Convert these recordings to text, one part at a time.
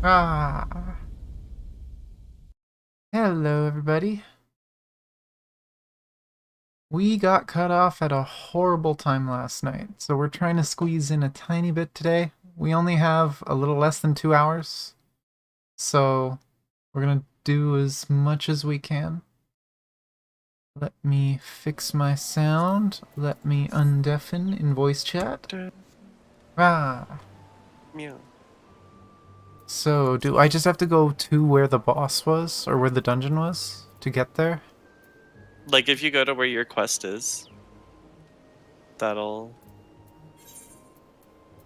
Ah, hello everybody. We got cut off at a horrible time last night, so we're trying to squeeze in a tiny bit today. We only have a little less than 2 hours, so we're gonna do as much as we can. Let me fix my sound. Let me undeafen in voice chat. Ah, Meow. so do I just have to go to where the boss was, or where the dungeon was, to get there? Like, if you go to where your quest is, that'll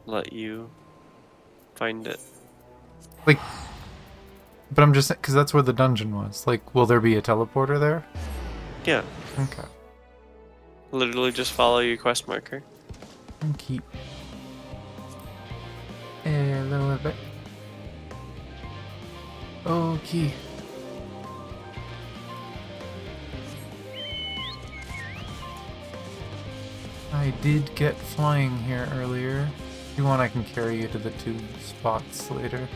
let you find it. Like, but I'm just because that's where the dungeon was. Like, will there be a teleporter there? Yeah, Okay. literally just follow your quest marker. And keep a little bit. Okay. I did get flying here earlier. If you want, I can carry you to the 2 spots later.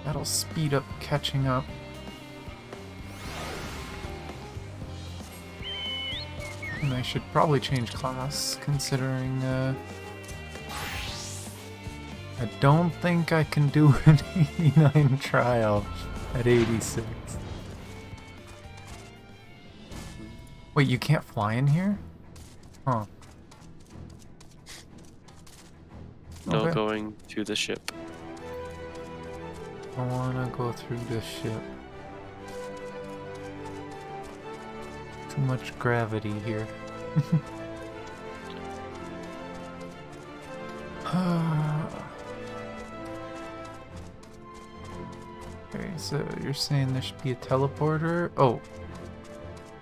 That'll speed up catching up. And I should probably change class, considering, I don't think I can do an 89 trial at 86. Wait, you can't fly in here? Huh. No Okay. going to the ship. I wanna go through this ship. Too much gravity here. Okay, so you're saying there should be a teleporter? Oh,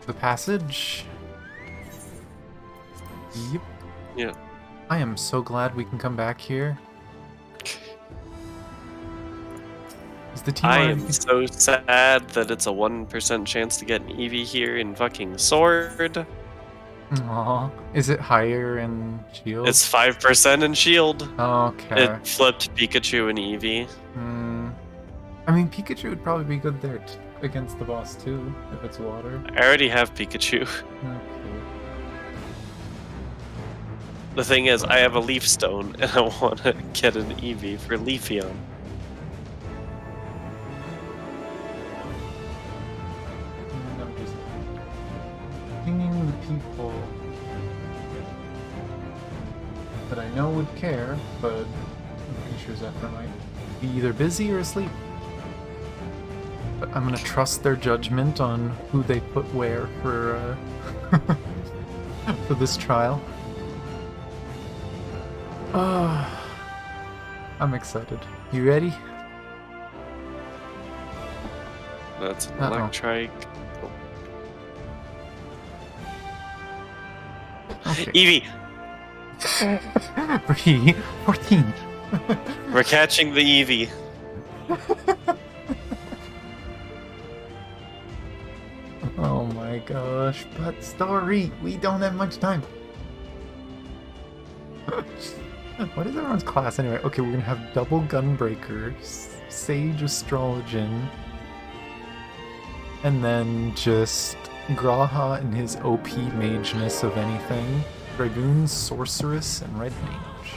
the passage? Yep. Yeah. I am so glad we can come back here. Is the team I already... am so sad that it's a 1% chance to get an Eevee here in fucking Sword. Aw. Is it higher in shield? It's 5% in Shield. It Okay. flipped Pikachu and Eevee. Hmm. I mean, Pikachu would probably be good there against the boss too, if it's water. I already have Pikachu. Okay. The thing is, I have a Leaf Stone, and I want to get an Eevee for Leafeon. And I'm just pinging the people that I know would care, but I'm pretty sure Zephyr might be either busy or asleep. But I'm gonna trust their judgment on who they put where for for this trial. I'm excited. You ready? That's an Uh-oh. Electrike. Okay. Eevee! 14. We're catching the Eevee. Oh my gosh, but story! We don't have much time. What is everyone's class anyway? Okay, we're gonna have double Gunbreakers, Sage Astrologian, and then just Graha and his OP mageness of anything. Dragoon, Sorceress, and Red Mage.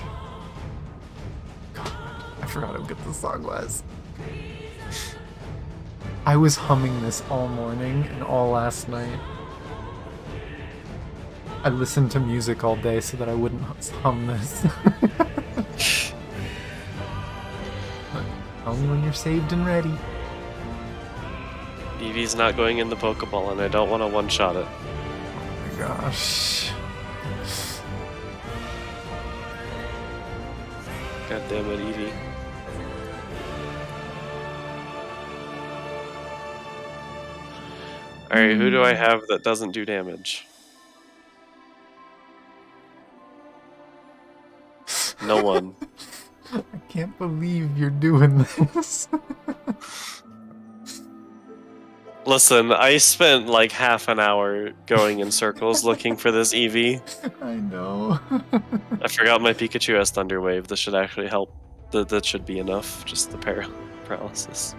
God, I forgot how good the song was. I was humming this all morning and all last night. I listened to music all day so that I wouldn't hum this. Tell me when you're saved and ready. Eevee's not going in the Pokeball, and I don't want to one-shot it. Oh my gosh. God damn it, Eevee. Alright, who do I have that doesn't do damage? No one. I can't believe you're doing this. Listen, I spent like half an hour going in circles looking for this Eevee. I know. I forgot my Pikachu has Thunder Wave. This should actually help. That should be enough. Just the paralysis.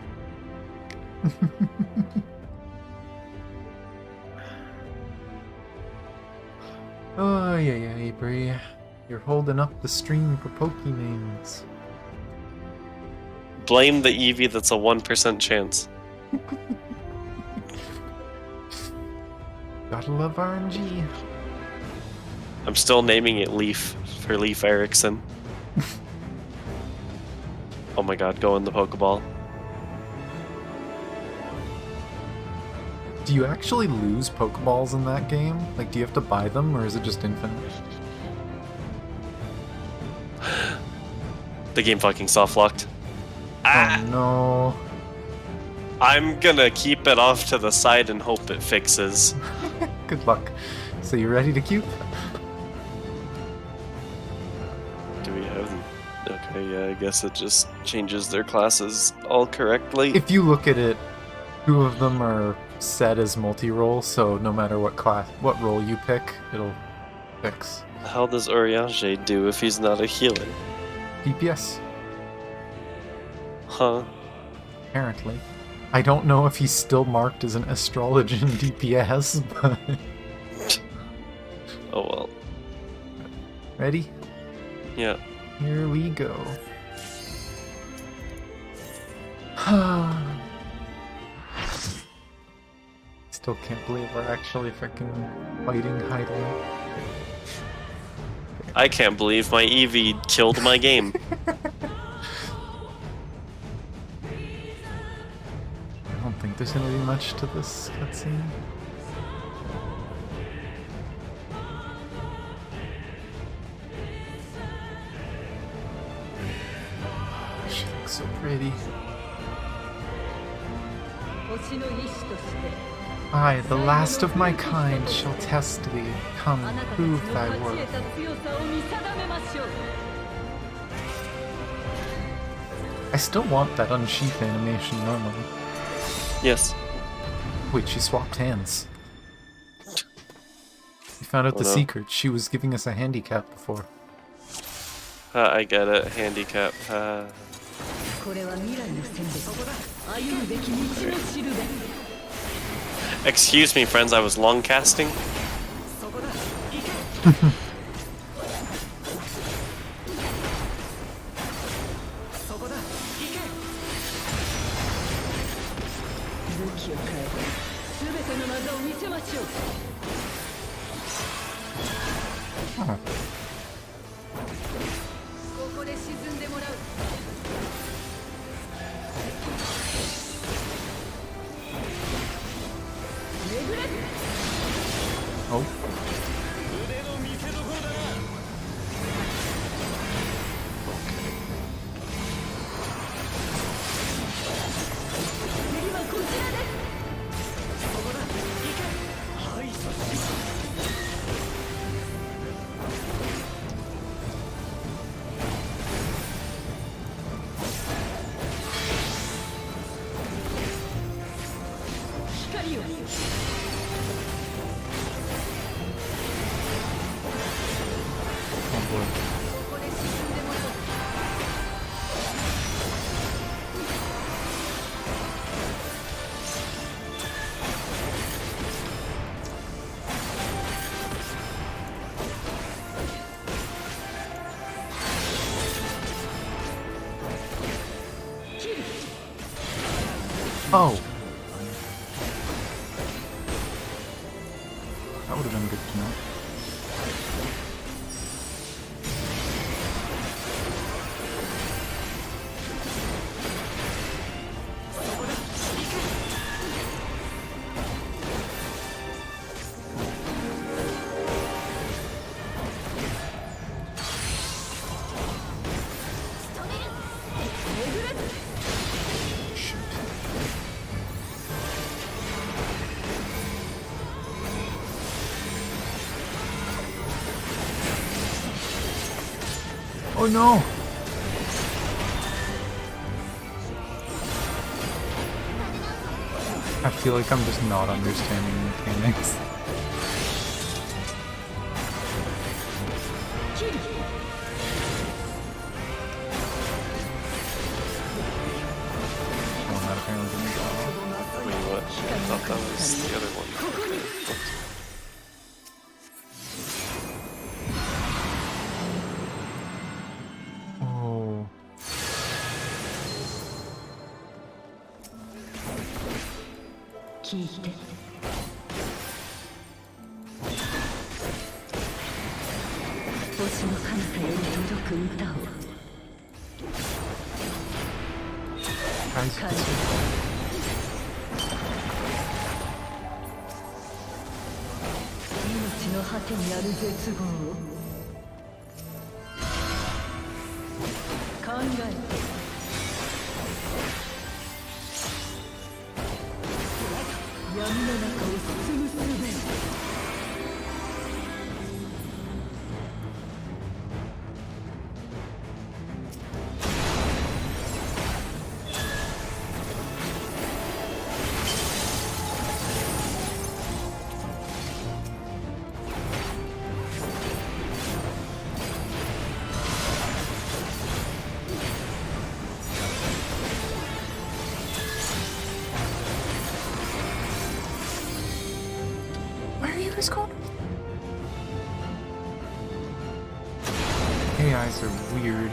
Oh, yeah, Bree. You're holding up the stream for Pokenames. Blame the Eevee that's a 1% chance. Gotta love RNG. I'm still naming it Leaf for Leaf Erikson. Oh my god, go in the Pokeball. Do you actually lose Pokeballs in that game? Like, do you have to buy them, or is it just infinite? The game fucking soft-locked. Oh no. I'm gonna keep it off to the side and hope it fixes. Good luck. So you ready to queue? Do we have... Okay, yeah, I guess it just changes their classes all correctly. If you look at it, 2 of them are set as multi-role, so no matter what role you pick, it'll fix. How does Oriange do if he's not a healer? DPS, Huh? apparently. I don't know if he's still marked as an Astrologian DPS, but... Oh well. Ready? Yeah. Here we go. Still can't believe we're actually freaking fighting Hylian. I can't believe my Eevee killed my game. I don't think there's gonna be much to this cutscene. She looks so pretty. I, the last of my kind, shall test thee. Come, prove thy worth. I still want that unsheath animation normally. Yes. Wait, she swapped hands. We found out the no. secret. She was giving us a handicap before. I get it. Handicap. Excuse me, friends. I was long casting. Oh. Oh. Oh boy. Oh. That would have been good to know. Shoot. Oh no! I feel like I'm just not understanding mechanics. Oh, that apparently didn't go. Wait, what? I thought that was the other one. Oh. Guys, this is- 命の果てにある絶望を考えて闇の中を進むすべ Where are you guys going? AIs are weird.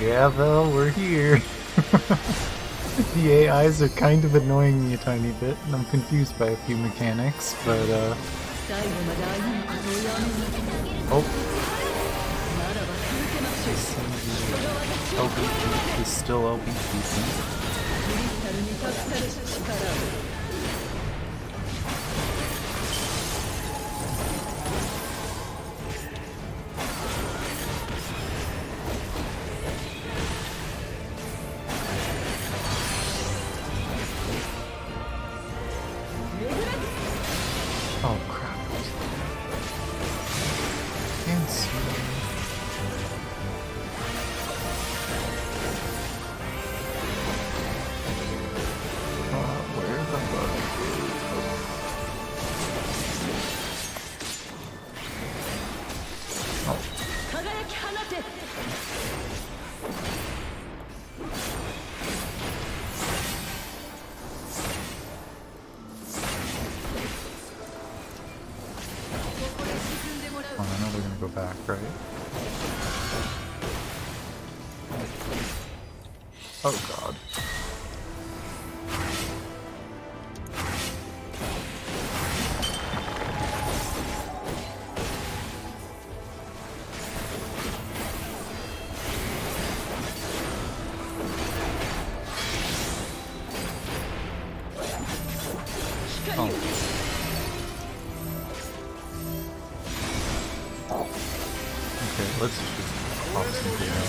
Yeah, Vel, we're here. The AIs are kind of annoying me a tiny bit, and I'm confused by a few mechanics, but oh. LB is still LB. Oh crap. Can't see. Where the bug? Oh. Oh, I know they're gonna go back, right? Oh god. Oh. Okay, let's just pop something down.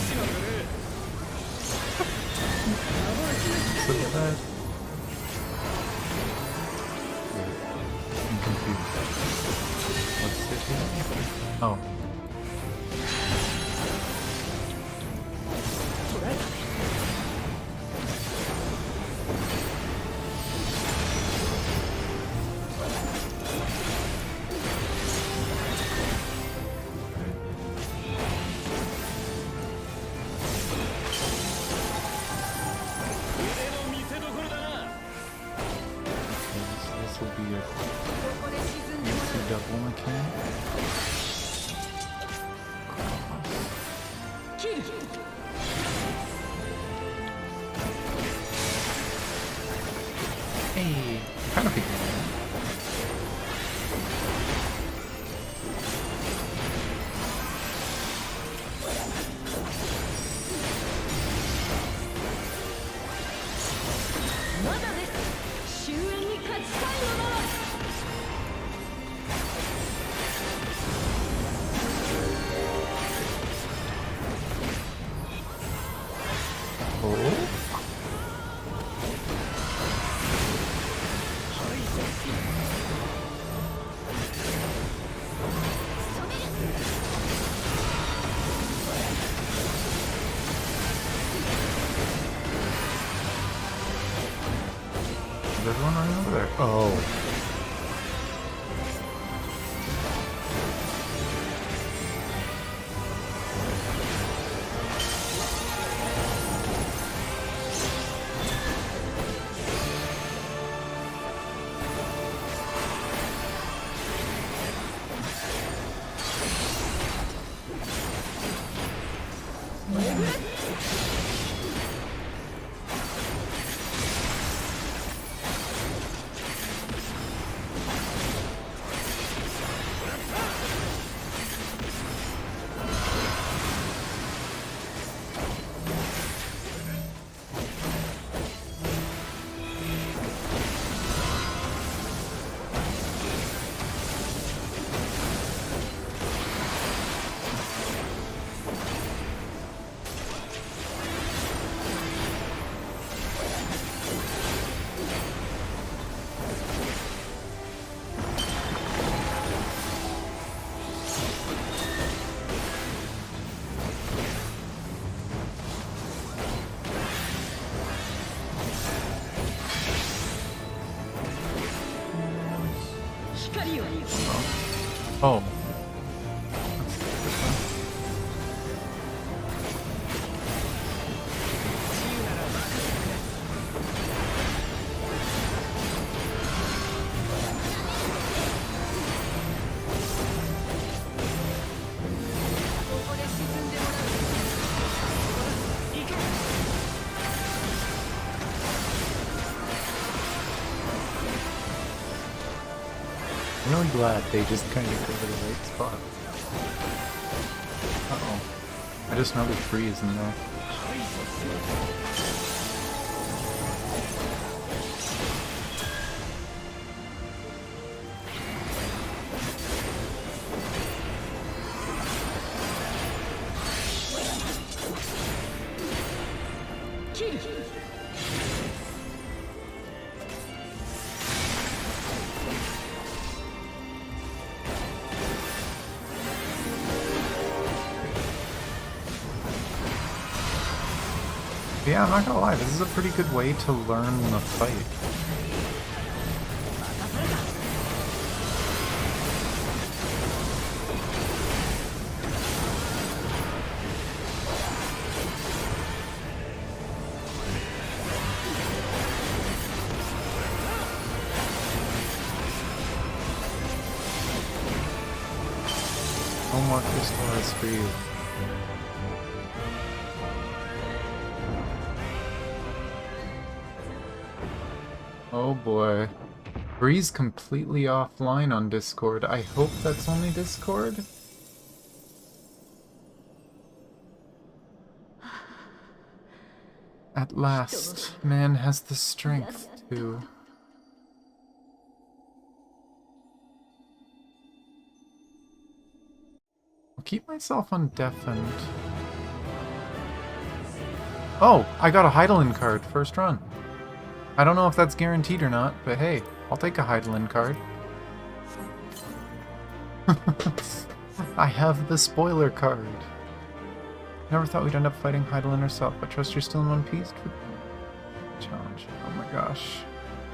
Look at that. I'm confused. What's it here? Oh. This will be a easy double mechanic. Hey, kind of figured it out. Is everyone running over there? Oh. Oh. I'm really glad they just kind of go to the right spot. Uh-oh. I just know the tree is in there. Yeah, I'm not gonna lie, this is a pretty good way to learn the fight. No more crystals for you. Oh boy. Bree's completely offline on Discord. I hope that's only Discord. At last, man has the strength to... I'll keep myself on deafened. Oh, I got a Heidelin card first run. I don't know if that's guaranteed or not, but hey, I'll take a Heidelin card. I have the spoiler card. Never thought we'd end up fighting Heidelin herself, but trust you're still in one piece? Challenge. Oh my gosh.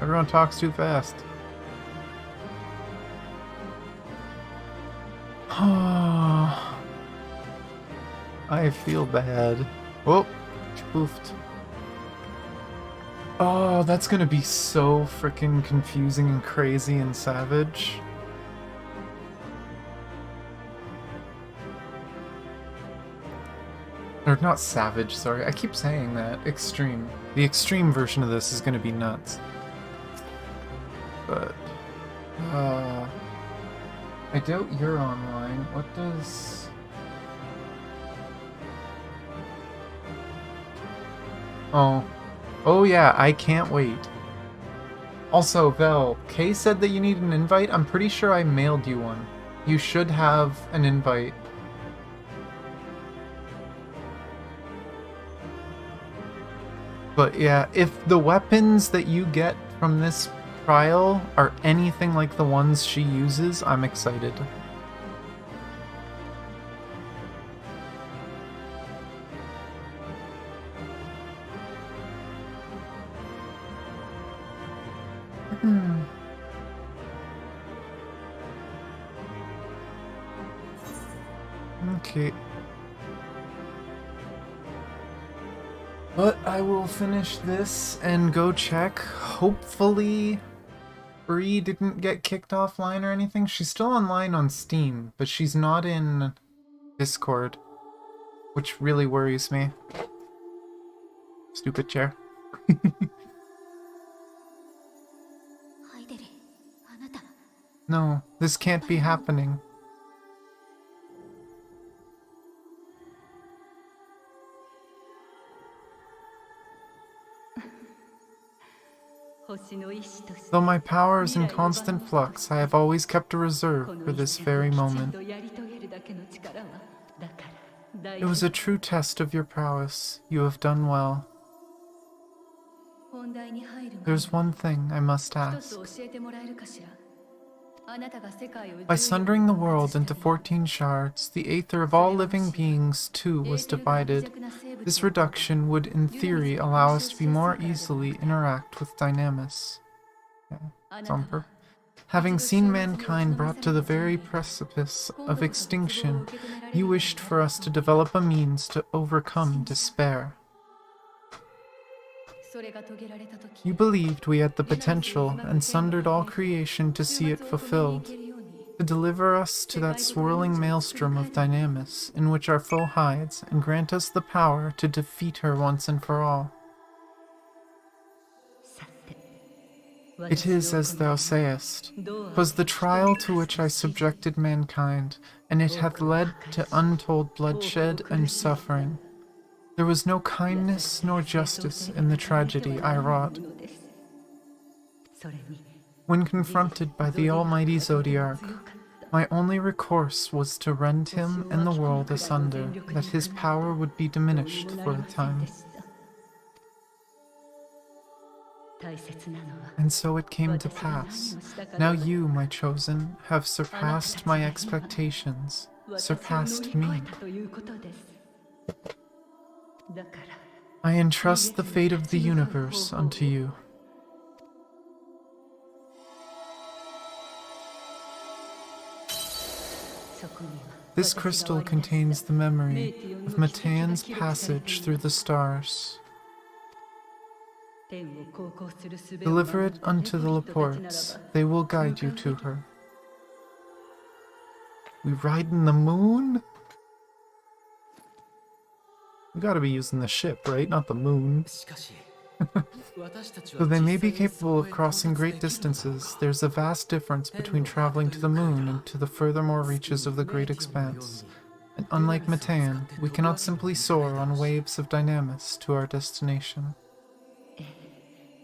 Everyone talks too fast. I feel bad. Whoa, spoofed. Oh, that's gonna be so freaking confusing and crazy and savage. Or not savage, sorry. I keep saying that. Extreme. The extreme version of this is gonna be nuts. But... I doubt you're online. What does... Oh. Oh yeah, I can't wait. Also, Vel, Kay said that you need an invite. I'm pretty sure I mailed you one. You should have an invite. But yeah, if the weapons that you get from this trial are anything like the ones she uses, I'm excited. Okay. But I will finish this and go check. Hopefully Bree didn't get kicked offline or anything. She's still online on Steam, but she's not in Discord, which really worries me. Stupid chair. No, this can't be happening. Though my power is in constant flux, I have always kept a reserve for this very moment. It was a true test of your prowess. You have done well. There's one thing I must ask. By sundering the world into 14 shards, the aether of all living beings too was divided. This reduction would, in theory, allow us to be more easily interact with Dynamis. Yeah, having seen mankind brought to the very precipice of extinction, you wished for us to develop a means to overcome despair. You believed we had the potential and sundered all creation to see it fulfilled, to deliver us to that swirling maelstrom of Dynamis in which our foe hides and grant us the power to defeat her once and for all. It is as thou sayest. 'Twas the trial to which I subjected mankind, and it hath led to untold bloodshed and suffering. There was no kindness nor justice in the tragedy I wrought. When confronted by the almighty Zodiarch, my only recourse was to rend him and the world asunder, that his power would be diminished for a time. And so it came to pass. Now you, my chosen, have surpassed my expectations, surpassed me. I entrust the fate of the universe unto you. This crystal contains the memory of Matan's passage through the stars. Deliver it unto the Laportes. They will guide you to her. We ride in the moon? We gotta be using the ship, right? Not the moon. Though they may be capable of crossing great distances, there's a vast difference between traveling to the moon and to the furthermore reaches of the great expanse. And unlike Matan, we cannot simply soar on waves of Dynamis to our destination.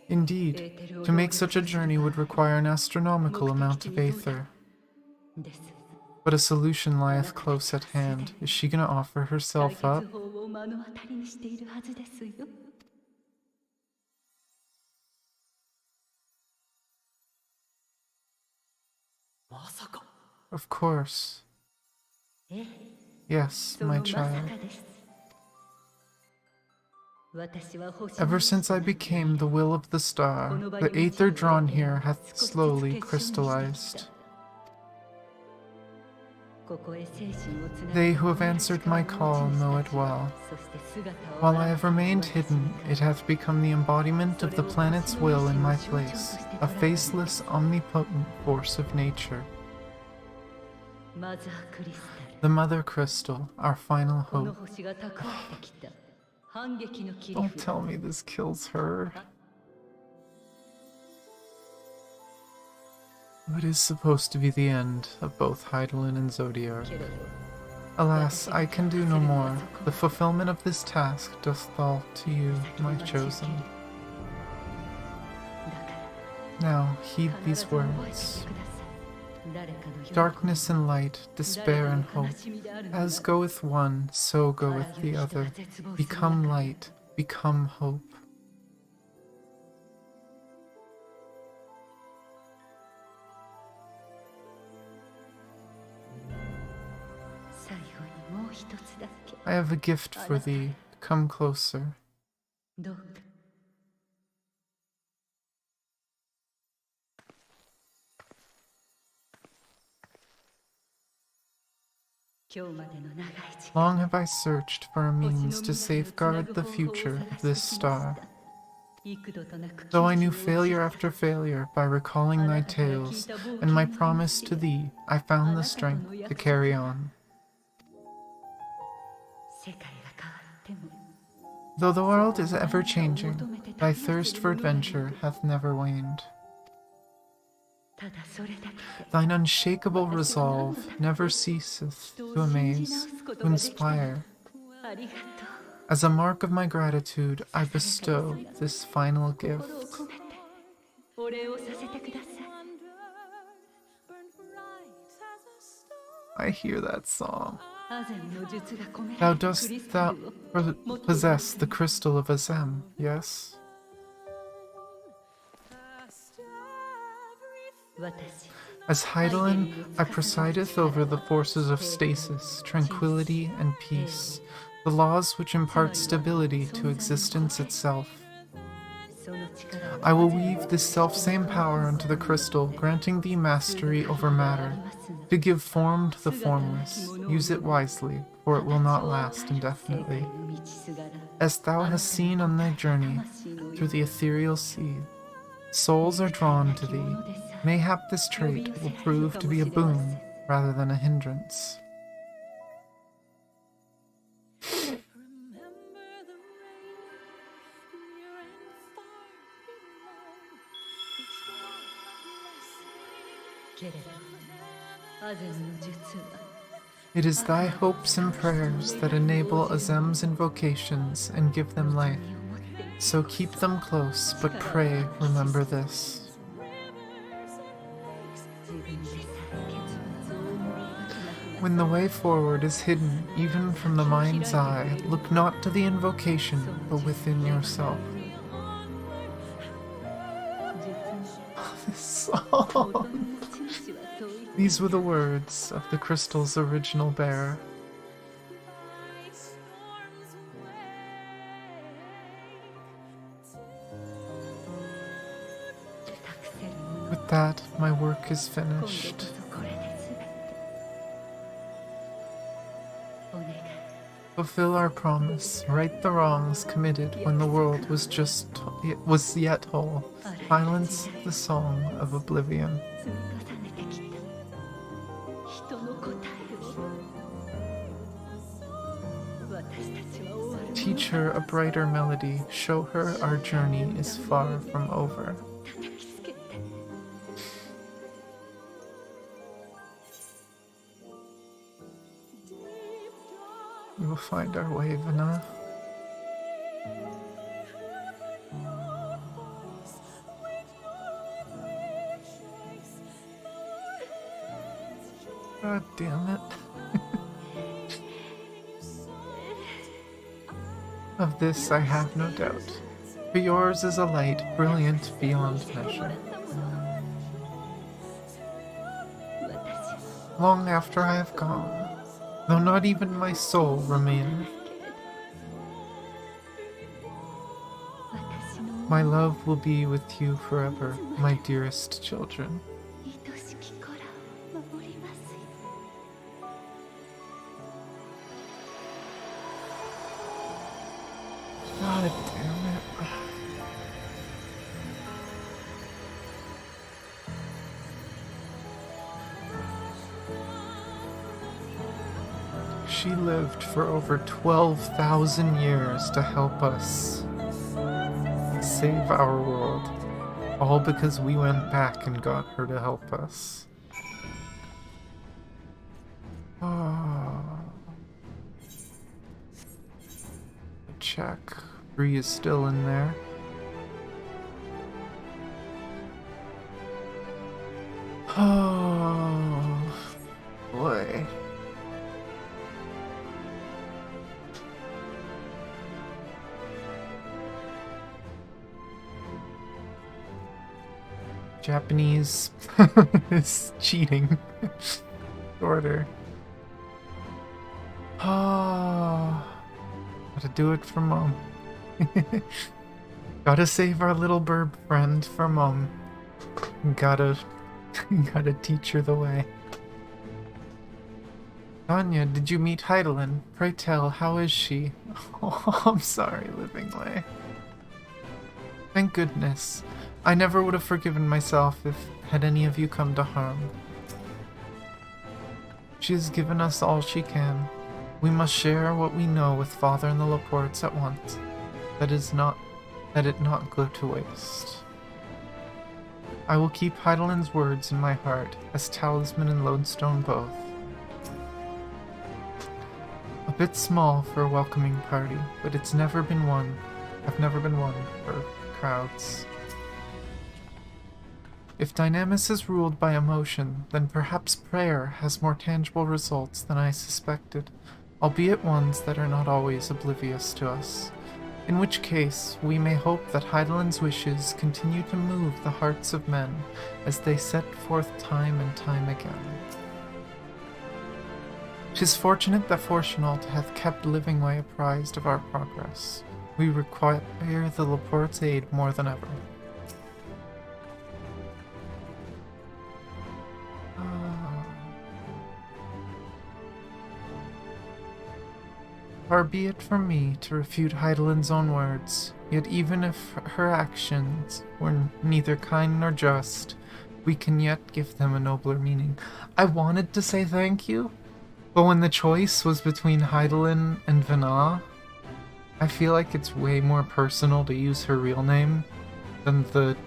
Indeed, to make such a journey would require an astronomical amount of aether. But a solution lieth close at hand. Is she gonna offer herself up? Of course. Yes, my child. Ever since I became the will of the star, the aether drawn here hath slowly crystallized. They who have answered my call know it well. While I have remained hidden, it hath become the embodiment of the planet's will in my place, a faceless, omnipotent force of nature. The Mother Crystal, our final hope. Don't tell me this kills her. It is supposed to be the end of both Heidelin and Zodiarch. Alas, I can do no more. The fulfillment of this task doth fall to you, my chosen. Now, heed these words. Darkness and light, despair and hope. As goeth one, so goeth the other. Become light, become hope. I have a gift for thee. Come closer. Long have I searched for a means to safeguard the future of this star. Though I knew failure after failure by recalling thy tales and my promise to thee, I found the strength to carry on. Though the world is ever changing, thy thirst for adventure hath never waned. Thine unshakable resolve never ceaseth to amaze, to inspire. As a mark of my gratitude, I bestow this final gift. I hear that song. Thou dost possess the crystal of Azem, yes? As Heidelin, I presideth over the forces of stasis, tranquility, and peace, the laws which impart stability to existence itself. I will weave this selfsame power into the crystal, granting thee mastery over matter, to give form to the formless. Use it wisely, for it will not last indefinitely. As thou hast seen on thy journey through the ethereal sea, souls are drawn to thee. Mayhap this trait will prove to be a boon rather than a hindrance. It is thy hopes and prayers that enable Azem's invocations and give them life. So keep them close, but pray remember this. When the way forward is hidden even from the mind's eye, look not to the invocation, but within yourself. This song! These were the words of the crystal's original bearer. With that, my work is finished. Fulfill our promise, right the wrongs committed when the world was yet whole. Silence the song of oblivion. Teach her a brighter melody, show her our journey is far from over. We will find our way, Vana. God damn it. Of this I have no doubt, for yours is a light brilliant beyond measure. Long after I have gone, though not even my soul remaineth, my love will be with you forever, my dearest children. God damn it. She lived for over 12,000 years to help us save our world, all because we went back and got her to help us. Oh. Check. Bree is still in there. Oh boy. Japanese is cheating. Order. Oh, gotta do it for Mom. Gotta save our little burb friend for Mom. Gotta teach her the way. Anya, did you meet Heidelin? Pray tell, how is she? Oh, I'm sorry, Livingway. Thank goodness. I never would have forgiven myself if had any of you come to harm. She has given us all she can. We must share what we know with Father and the Laportes at once. That it not go to waste. I will keep Heidelin's words in my heart, as talisman and lodestone both. A bit small for a welcoming party, but it's never been one. I've never been one for crowds. If Dynamis is ruled by emotion, then perhaps prayer has more tangible results than I suspected, albeit ones that are not always oblivious to us. In which case, we may hope that Heidelin's wishes continue to move the hearts of men as they set forth time and time again. 'Tis fortunate that Fortunalt hath kept Livingway apprised of our progress. We require the Laporte's aid more than ever. Far be it from me to refute Heidelin's own words, yet even if her actions were neither kind nor just, we can yet give them a nobler meaning. I wanted to say thank you, but when the choice was between Heidelin and Vana, I feel like it's way more personal to use her real name than the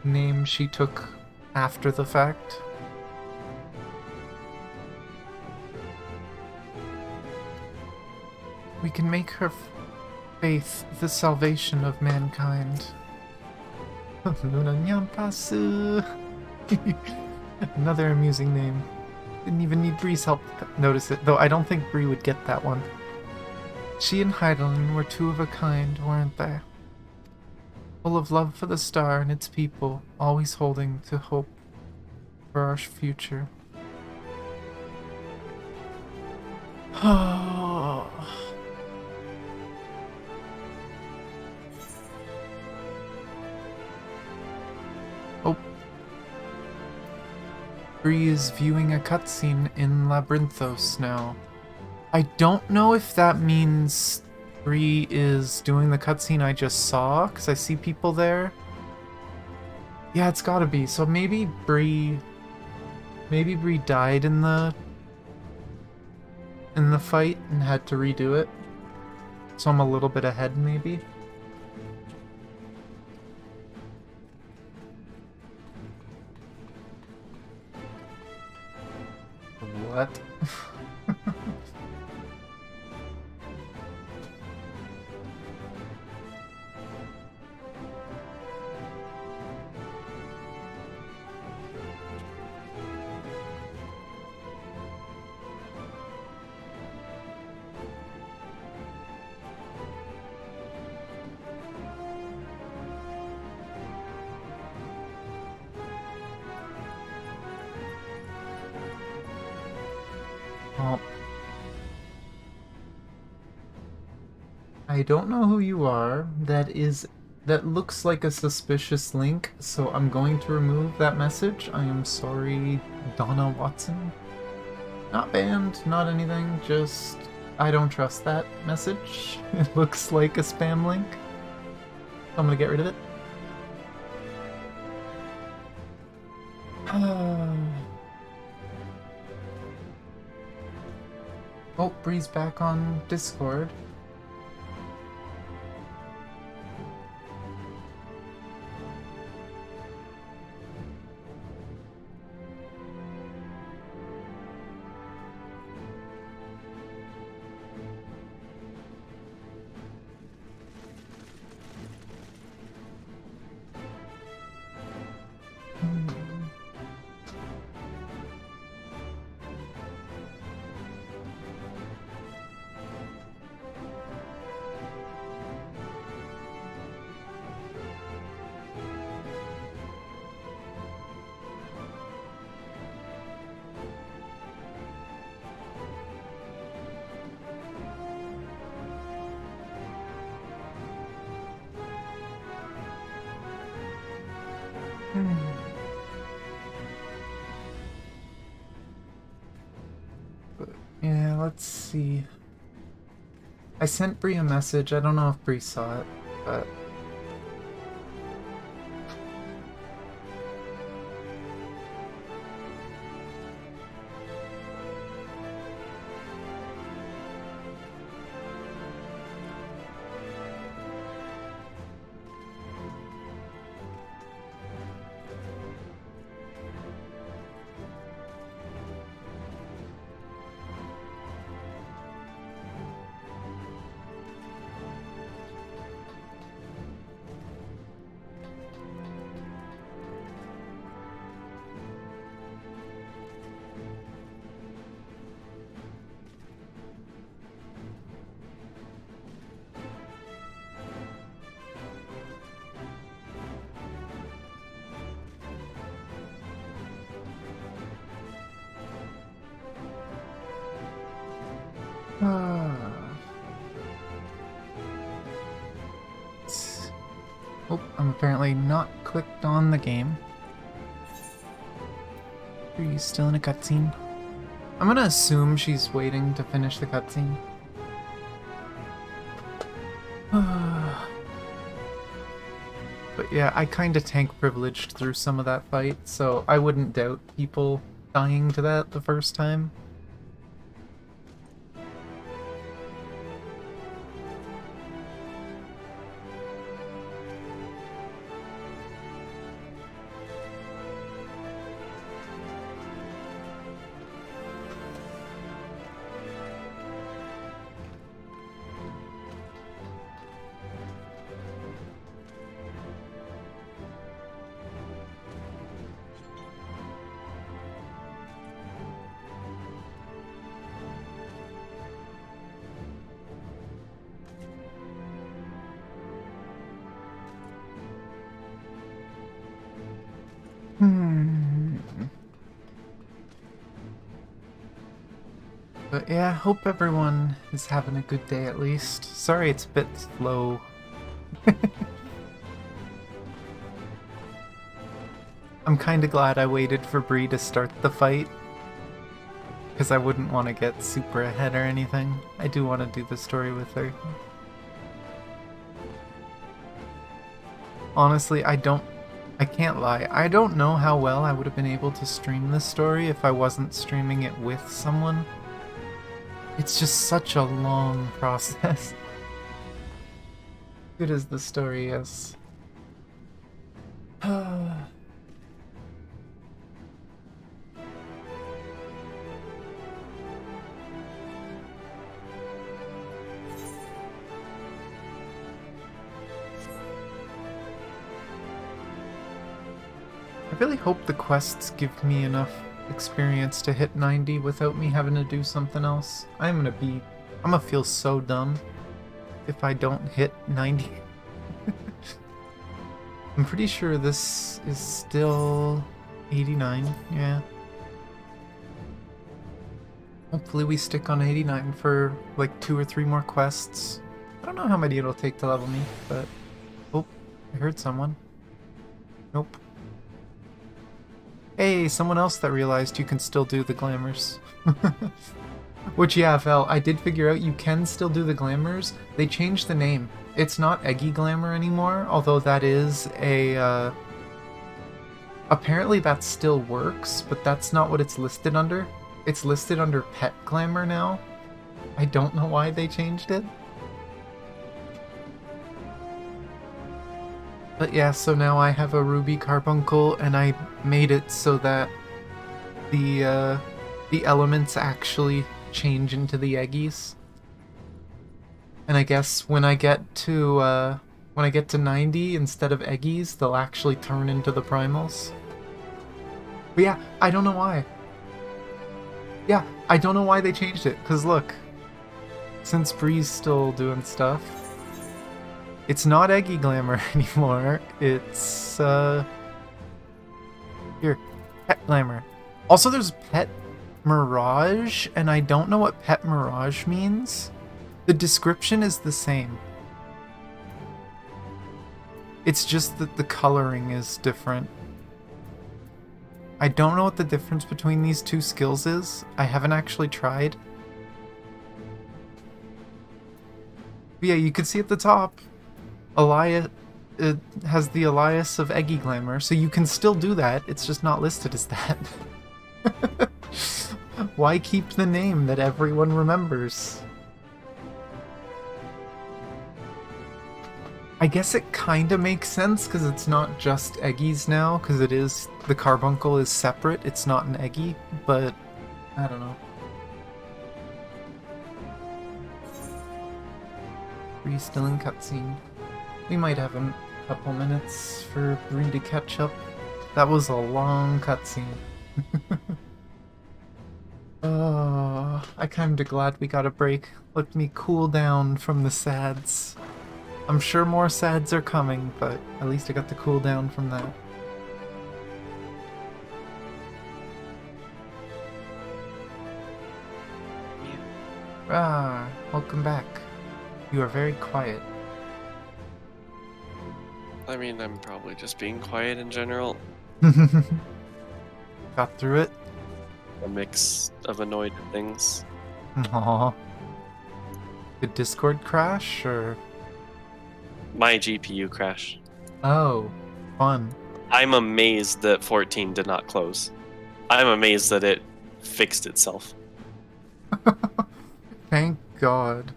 name she took after the fact. We can make her faith the salvation of mankind. Another amusing name. Didn't even need Bree's help to notice it, though I don't think Bree would get that one. She and Heidelin were two of a kind, weren't they? Full of love for the star and its people, always holding to hope for our future. Oh. Bree is viewing a cutscene in Labyrinthos now. I don't know if that means Bree is doing the cutscene I just saw, because I see people there. Yeah, it's gotta be. So maybe Bree died in the fight and had to redo it. So I'm a little bit ahead, maybe. What? Well, I don't know who you are. That looks like a suspicious link, so I'm going to remove that message. I am sorry, Donna Watson. Not banned, not anything, just I don't trust that message. It looks like a spam link. So I'm gonna get rid of it. Oh, Bree's back on Discord. But, yeah, let's see. I sent Bree a message. I don't know if Bree saw it, but... Oh, I'm apparently not clicked on the game. Are you still in a cutscene? I'm gonna assume she's waiting to finish the cutscene. But yeah, I kinda tank privileged through some of that fight, so I wouldn't doubt people dying to that the first time. But yeah, hope everyone is having a good day at least. Sorry it's a bit slow. I'm kinda glad I waited for Bree to start the fight, because I wouldn't want to get super ahead or anything. I do want to do the story with her. Honestly, I can't lie. I don't know how well I would have been able to stream this story if I wasn't streaming it with someone. It's just such a long process. Good as the story is. I really hope the quests give me enough experience to hit 90 without me having to do something else. I'm gonna feel so dumb if I don't hit 90. I'm pretty sure this is still 89, yeah. Hopefully we stick on 89 for like 2 or 3 more quests. I don't know how many it'll take to level me, but... Oh, I heard someone. Nope. Hey, someone else that realized you can still do the glamours. Which, yeah, Vel, I did figure out you can still do the glamours. They changed the name. It's not Eggy Glamour anymore, although that is a, apparently that still works, but that's not what it's listed under. It's listed under Pet Glamour now. I don't know why they changed it. But yeah, so now I have a ruby carbuncle, and I made it so that the elements actually change into the eggies. And I guess when I get to 90 instead of eggies, they'll actually turn into the primals. But yeah, I don't know why. Yeah, I don't know why they changed it, because look, since Bree's still doing stuff, it's not Eggy Glamour anymore, it's, here, Pet Glamour. Also, there's Pet Mirage, and I don't know what Pet Mirage means. The description is the same. It's just that the coloring is different. I don't know what the difference between these two skills is. I haven't actually tried. But yeah, you can see at the top, Elias, it has the Elias of Eggy Glamour, so you can still do that, it's just not listed as that. Why keep the name that everyone remembers? I guess it kinda makes sense, because it's not just Eggies now, because it is, the carbuncle is separate, it's not an Eggy, but I don't know. Bree still in cutscene. We might have a couple minutes for Bree to catch up. That was a long cutscene. Oh, I'm kinda glad we got a break. Let me cool down from the sads. I'm sure more sads are coming, but at least I got to cool down from that. Ah, welcome back. You are very quiet. I mean, I'm probably just being quiet in general. Got through it? A mix of annoyed things. Aww. Did Discord crash, or...? My GPU crash. Oh, fun. I'm amazed that 14 did not close. I'm amazed that it fixed itself. Thank God.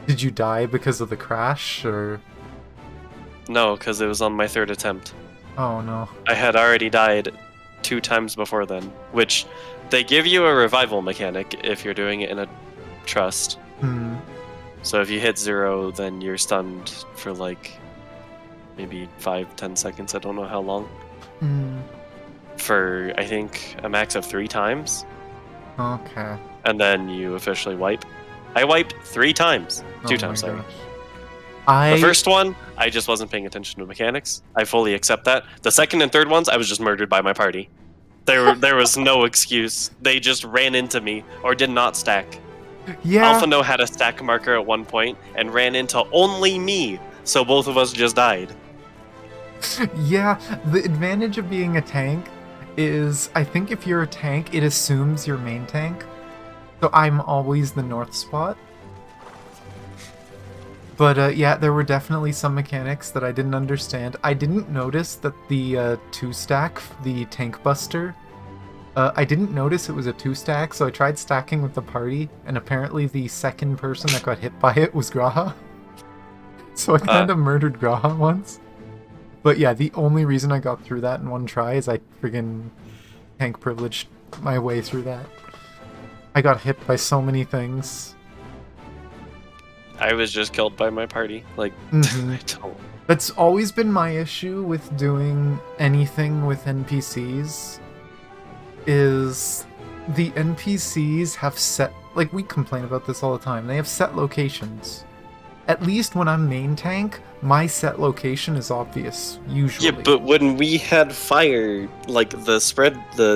Did you die because of the crash, or...? No, because it was on my third attempt. Oh no. I had already died 2 times before then, which they give you a revival mechanic if you're doing it in a trust. Hmm. So if you hit 0, then you're stunned for like maybe 5-10 seconds, I don't know how long. Hmm. For I think a max of 3 times. Okay. And then you officially wipe. I wiped 3 times. 2 times, sorry. The first one, I just wasn't paying attention to mechanics. I fully accept that. The second and third ones, I was just murdered by my party. There was no excuse. They just ran into me or did not stack. Yeah. Alpha No had a stack marker at one point and ran into only me, so both of us just died. Yeah, the advantage of being a tank is, I think if you're a tank, it assumes you're main tank. So I'm always the north spot. But yeah, there were definitely some mechanics that I didn't understand. I didn't notice that the 2-stack, the tank buster, I didn't notice it was a 2-stack, so I tried stacking with the party, and apparently the second person that got hit by it was Graha. So I kind of murdered Graha once. But yeah, the only reason I got through that in one try is I friggin' tank privileged my way through that. I got hit by so many things. I was just killed by my party. Like, Mhm. I don't... That's always been my issue with doing anything with NPCs, is the NPCs have set, like, we complain about this all the time, they have set locations. At least when I'm main tank, my set location is obvious, usually. Yeah, but when we had fire, like the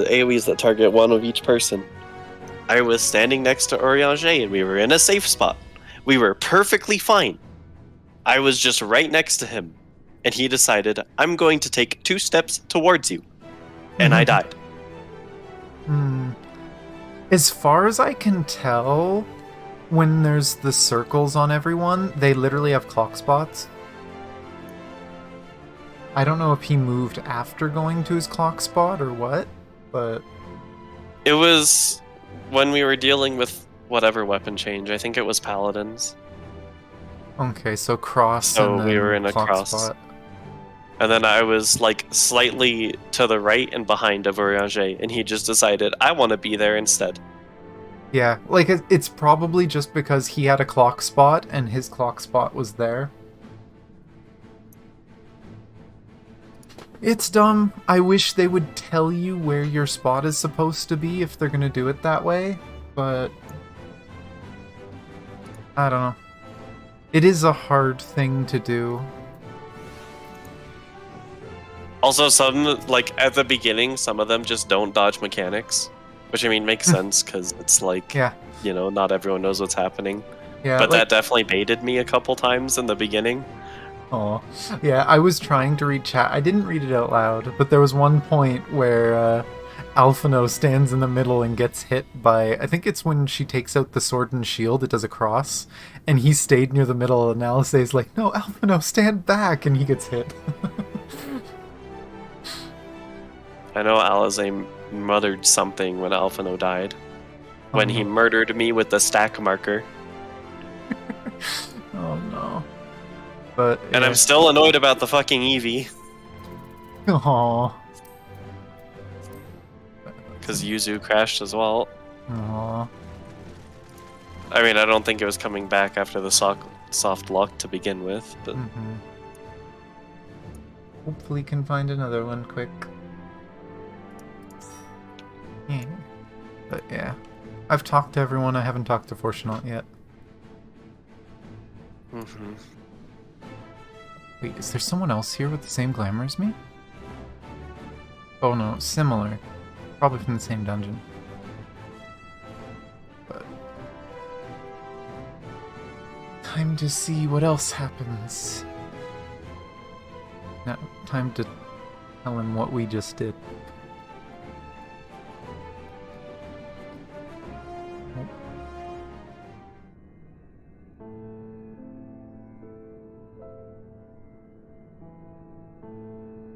AoEs that target one of each person, I was standing next to Orianger and we were in a safe spot. We were perfectly fine. I was just right next to him, and he decided, I'm going to take 2 steps towards you. And I died. As far as I can tell, when there's the circles on everyone, they literally have clock spots. I don't know if he moved after going to his clock spot or what, but... It was when we were dealing with whatever weapon change. I think it was Paladins. Okay, so cross So and we then were in a clock cross. spot. And then I was like slightly to the right and behind of Orianger, and he just decided, I want to be there instead. Yeah, like, it's probably just because he had a clock spot and his clock spot was there. It's dumb. I wish they would tell you where your spot is supposed to be if they're gonna do it that way, but... I don't know. It is a hard thing to do. Also, some, like, at the beginning, some of them just don't dodge mechanics. Which, I mean, makes sense, because it's like, Yeah. you know, not everyone knows what's happening. Yeah, But like, that definitely baited me a couple times in the beginning. Aw. Yeah, I was trying to read chat. I didn't read it out loud, but there was one point where Alphino stands in the middle and gets hit by, I think it's when she takes out the sword and shield, it does a cross, and he stayed near the middle, and Alisaie's like, no, Alphino, stand back, and he gets hit. I know Alisaie muttered something when Alphino died. When he murdered me with the stack marker. Oh no. But And I'm still annoyed about the fucking Eevee. Aww. Because Yuzu crashed as well. Aww. I mean, I don't think it was coming back after the soft lock to begin with, but... Hopefully can find another one quick. Yeah. But yeah. I've talked to everyone, I haven't talked to Fortunaut yet. Wait, is there someone else here with the same glamour as me? Oh no, similar. Probably from the same dungeon. But... time to see what else happens. Now, time to tell him what we just did.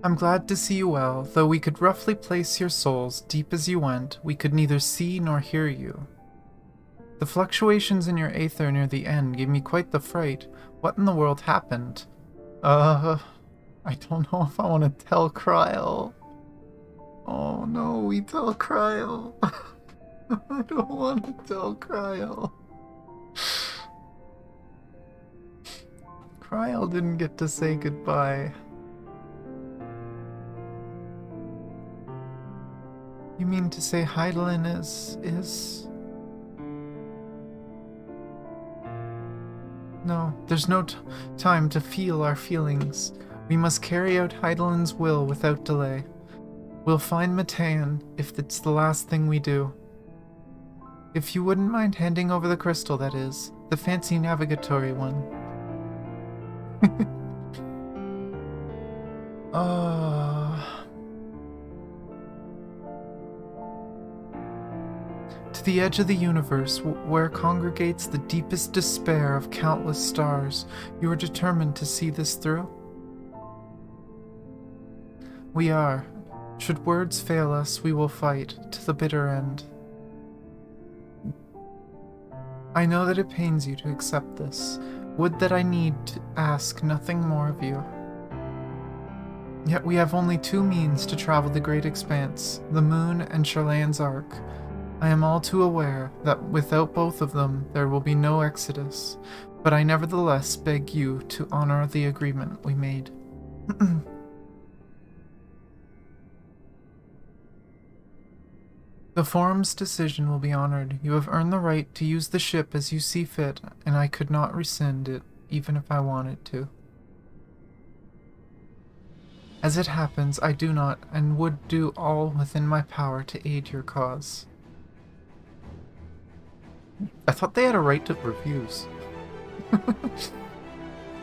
I'm glad to see you well, though we could roughly place your souls deep as you went, we could neither see nor hear you. The fluctuations in your aether near the end gave me quite the fright. What in the world happened? I don't know if I want to tell Kryl. Oh no, we tell Kryl. I don't want to tell Kryl. Kryl didn't get to say goodbye. You mean to say Heidelin is... No, there's no time to feel our feelings. We must carry out Heidelin's will without delay. We'll find Matean, if it's the last thing we do. If you wouldn't mind handing over the crystal, that is. The fancy navigatory one. To the edge of the universe, where congregates the deepest despair of countless stars, you are determined to see this through? We are. Should words fail us, we will fight to the bitter end. I know that it pains you to accept this. Would that I need to ask nothing more of you. Yet we have only two means to travel the great expanse, the moon and Charlane's Ark. I am all too aware that without both of them there will be no exodus, but I nevertheless beg you to honor the agreement we made. The forum's decision will be honored. You have earned the right to use the ship as you see fit, and I could not rescind it, even if I wanted to. As it happens, I do not, and would do all within my power to aid your cause. I thought they had a right to refuse.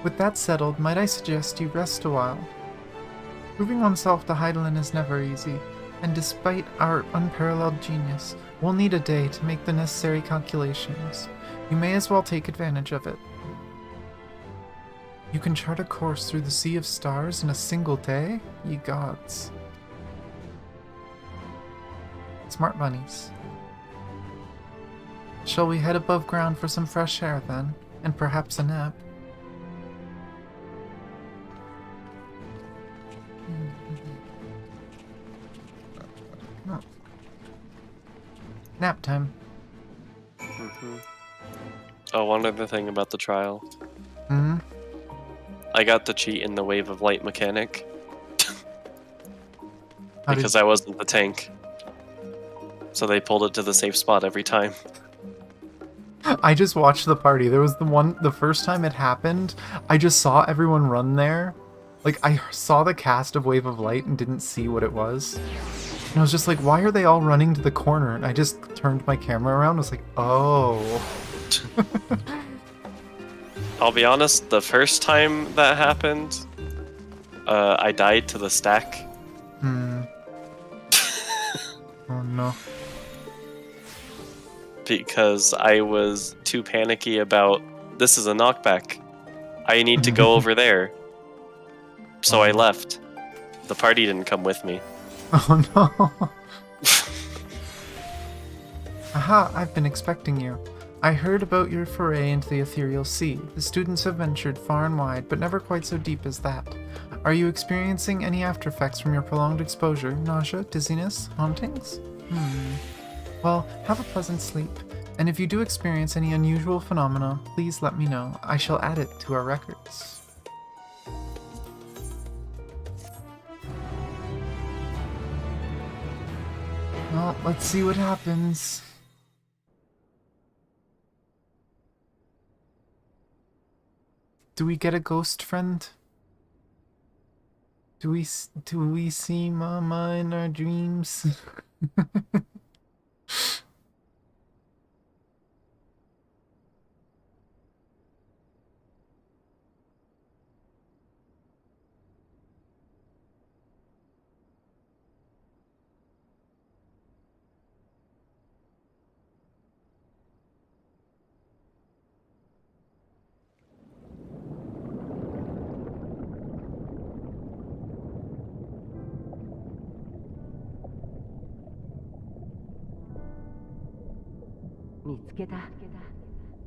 With that settled, might I suggest you rest a while? Proving oneself to Heidelin is never easy, and despite our unparalleled genius, we'll need a day to make the necessary calculations. You may as well take advantage of it. You can chart a course through the sea of stars in a single day? Ye gods. Smart bunnies. Shall we head above ground for some fresh air, then? And perhaps a nap? Oh. Nap time. Oh, one other thing about the trial. Hmm? I got to cheat in the Wave of Light mechanic. How because I wasn't the tank. So they pulled it to the safe spot every time. I just watched the party. There was the first time it happened, I just saw everyone run there. Like, I saw the cast of Wave of Light and didn't see what it was. And I was just like, why are they all running to the corner? And I just turned my camera around and was like, oh. I'll be honest, the first time that happened, I died to the stack. no. Because I was too panicky about this is a knockback. I need to go over there. So I left. The party didn't come with me. Oh no. Aha, I've been expecting you. I heard about your foray into the ethereal sea. The students have ventured far and wide, but never quite so deep as that. Are you experiencing any after effects from your prolonged exposure? Nausea, dizziness, hauntings? Well, have a pleasant sleep. And if you do experience any unusual phenomena, please let me know. I shall add it to our records. Well, let's see what happens. Do we get a ghost friend? Do we see Mama in our dreams?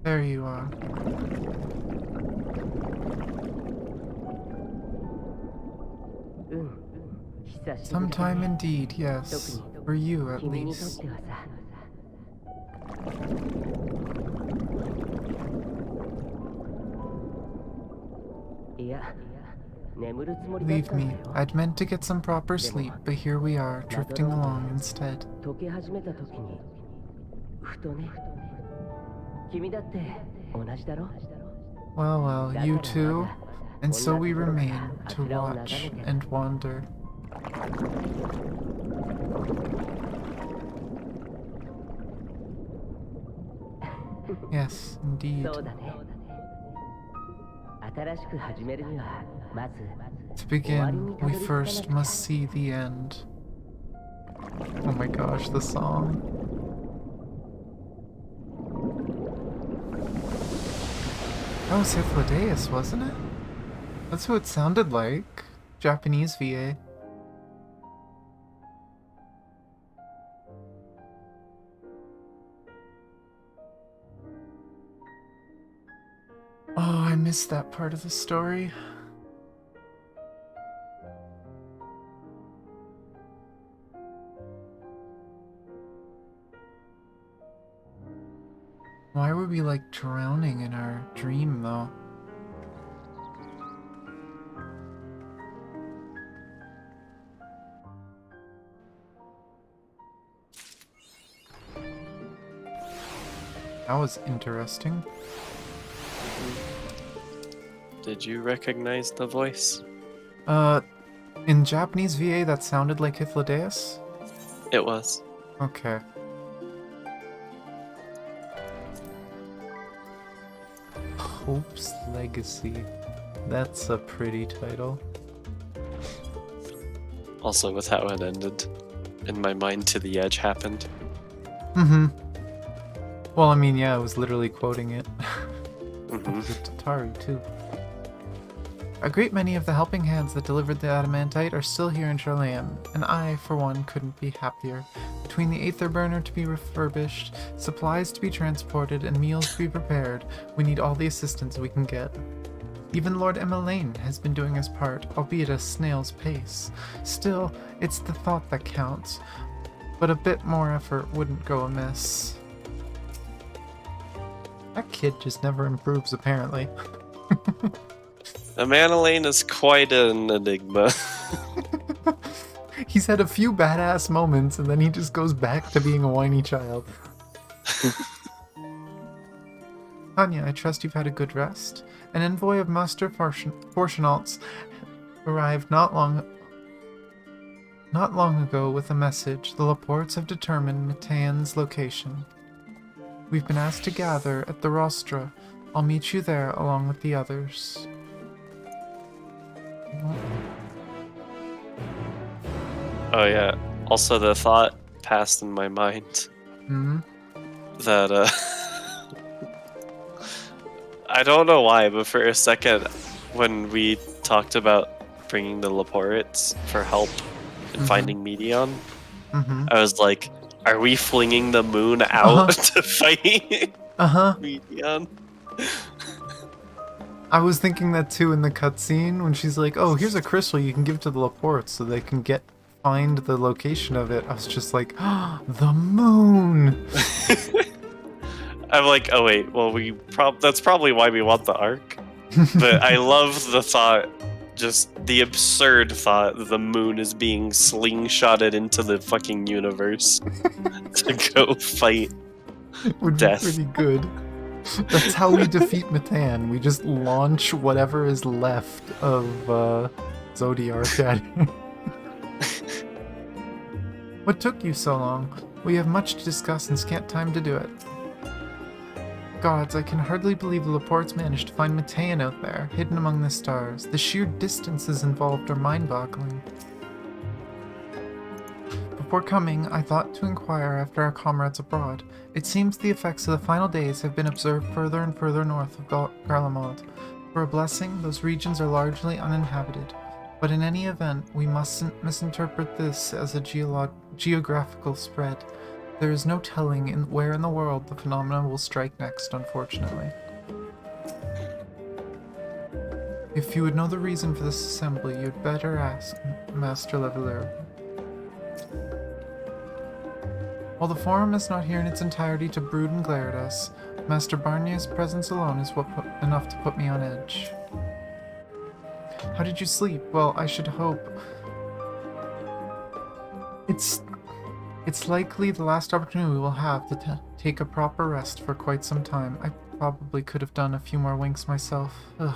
There you are. Sometime indeed, yes. For you, at least. Believe me, I'd meant to get some proper sleep, but here we are, drifting along instead. Well, well, you too. And so we remain, to watch and wander. Yes, indeed. To begin, we first must see the end. Oh my gosh, the song. That was Hythlodaeus, wasn't it? That's who it sounded like. Japanese VA. Oh, I missed that part of the story. Why were we like drowning in our dream though? That was interesting. Did you recognize the voice? In Japanese VA that sounded like Hythlodaeus? It was. Okay. Hope's Legacy. That's a pretty title. Also, with how it ended, in my mind, To the Edge happened. Mm-hmm. Well, I mean, yeah, I was literally quoting it. Mm-hmm. With Tataru, too. A great many of the helping hands that delivered the adamantite are still here in Charlayan, and I, for one, couldn't be happier. Between the aether burner to be refurbished, supplies to be transported, and meals to be prepared, we need all the assistance we can get. Even Lord Emmeline has been doing his part, albeit at a snail's pace. Still, it's the thought that counts, but a bit more effort wouldn't go amiss. That kid just never improves, apparently. Emmeline is quite an enigma. He's had a few badass moments, and then he just goes back to being a whiny child. Tanya, I trust you've had a good rest. An envoy of Master Fortunalts arrived not long ago with a message. The Laportes have determined Matean's location. We've been asked to gather at the Rostra. I'll meet you there along with the others. Oh yeah. Also, the thought passed in my mind Hmm. that I don't know why, but for a second, when we talked about bringing the Laporits for help in finding Medion, Mm-hmm. I was like, are we flinging the moon out to fight Uh-huh. Medion? I was thinking that too in the cutscene when she's like, "Oh, here's a crystal you can give to the Laporte so they can find the location of it." I was just like, "Oh, the moon." I'm like, oh wait, well that's probably why we want the Ark. But I love the thought, just the absurd thought that the moon is being slingshotted into the fucking universe to go fight Would death. be pretty good. That's how we defeat Matan. We just launch whatever is left of Zodiark at it. What took you so long? We have much to discuss and scant time to do it. Gods, I can hardly believe the Laportes managed to find Matan out there, hidden among the stars. The sheer distances involved are mind-boggling. Before coming, I thought to inquire after our comrades abroad. It seems the effects of the final days have been observed further and further north of Garlemald. For a blessing, those regions are largely uninhabited. But in any event, we mustn't misinterpret this as a geographical spread. There is no telling where in the world the phenomena will strike next, unfortunately. If you would know the reason for this assembly, you'd better ask Master Leveler. While the forum is not here in its entirety to brood and glare at us, Master Barnier's presence alone is enough to put me on edge. How did you sleep? Well, I should hope. It's likely the last opportunity we will have to take a proper rest for quite some time. I probably could have done a few more winks myself. Ugh.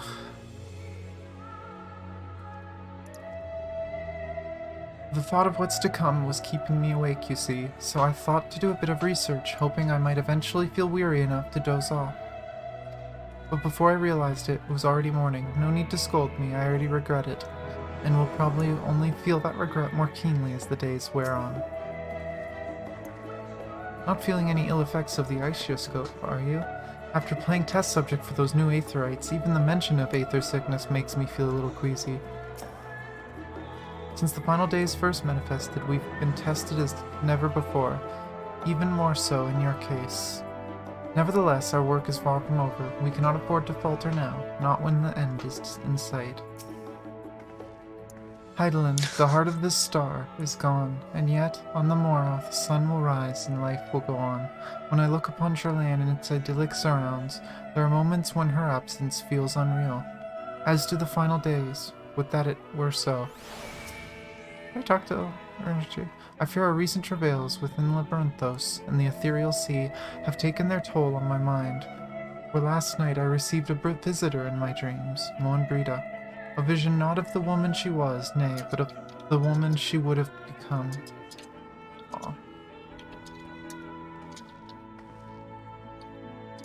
The thought of what's to come was keeping me awake, you see, so I thought to do a bit of research, hoping I might eventually feel weary enough to doze off. But before I realized it, it was already morning. No need to scold me, I already regret it, and will probably only feel that regret more keenly as the days wear on. Not feeling any ill effects of the ichthyoscope, are you? After playing test subject for those new aetherites, even the mention of aether sickness makes me feel a little queasy. Since the final days first manifested, we've been tested as never before, even more so in your case. Nevertheless, our work is far from over. We cannot afford to falter now, not when the end is in sight. Heidelin, the heart of this star, is gone, and yet, on the morrow, the sun will rise and life will go on. When I look upon Charlane and its idyllic surrounds, there are moments when her absence feels unreal. As do the final days, would that it were so. I talked to Ernestine. I fear our recent travails within Labyrinthos and the ethereal sea have taken their toll on my mind. For last night I received a visitor in my dreams, Moan Brida. A vision not of the woman she was, nay, but of the woman she would have become. Aww.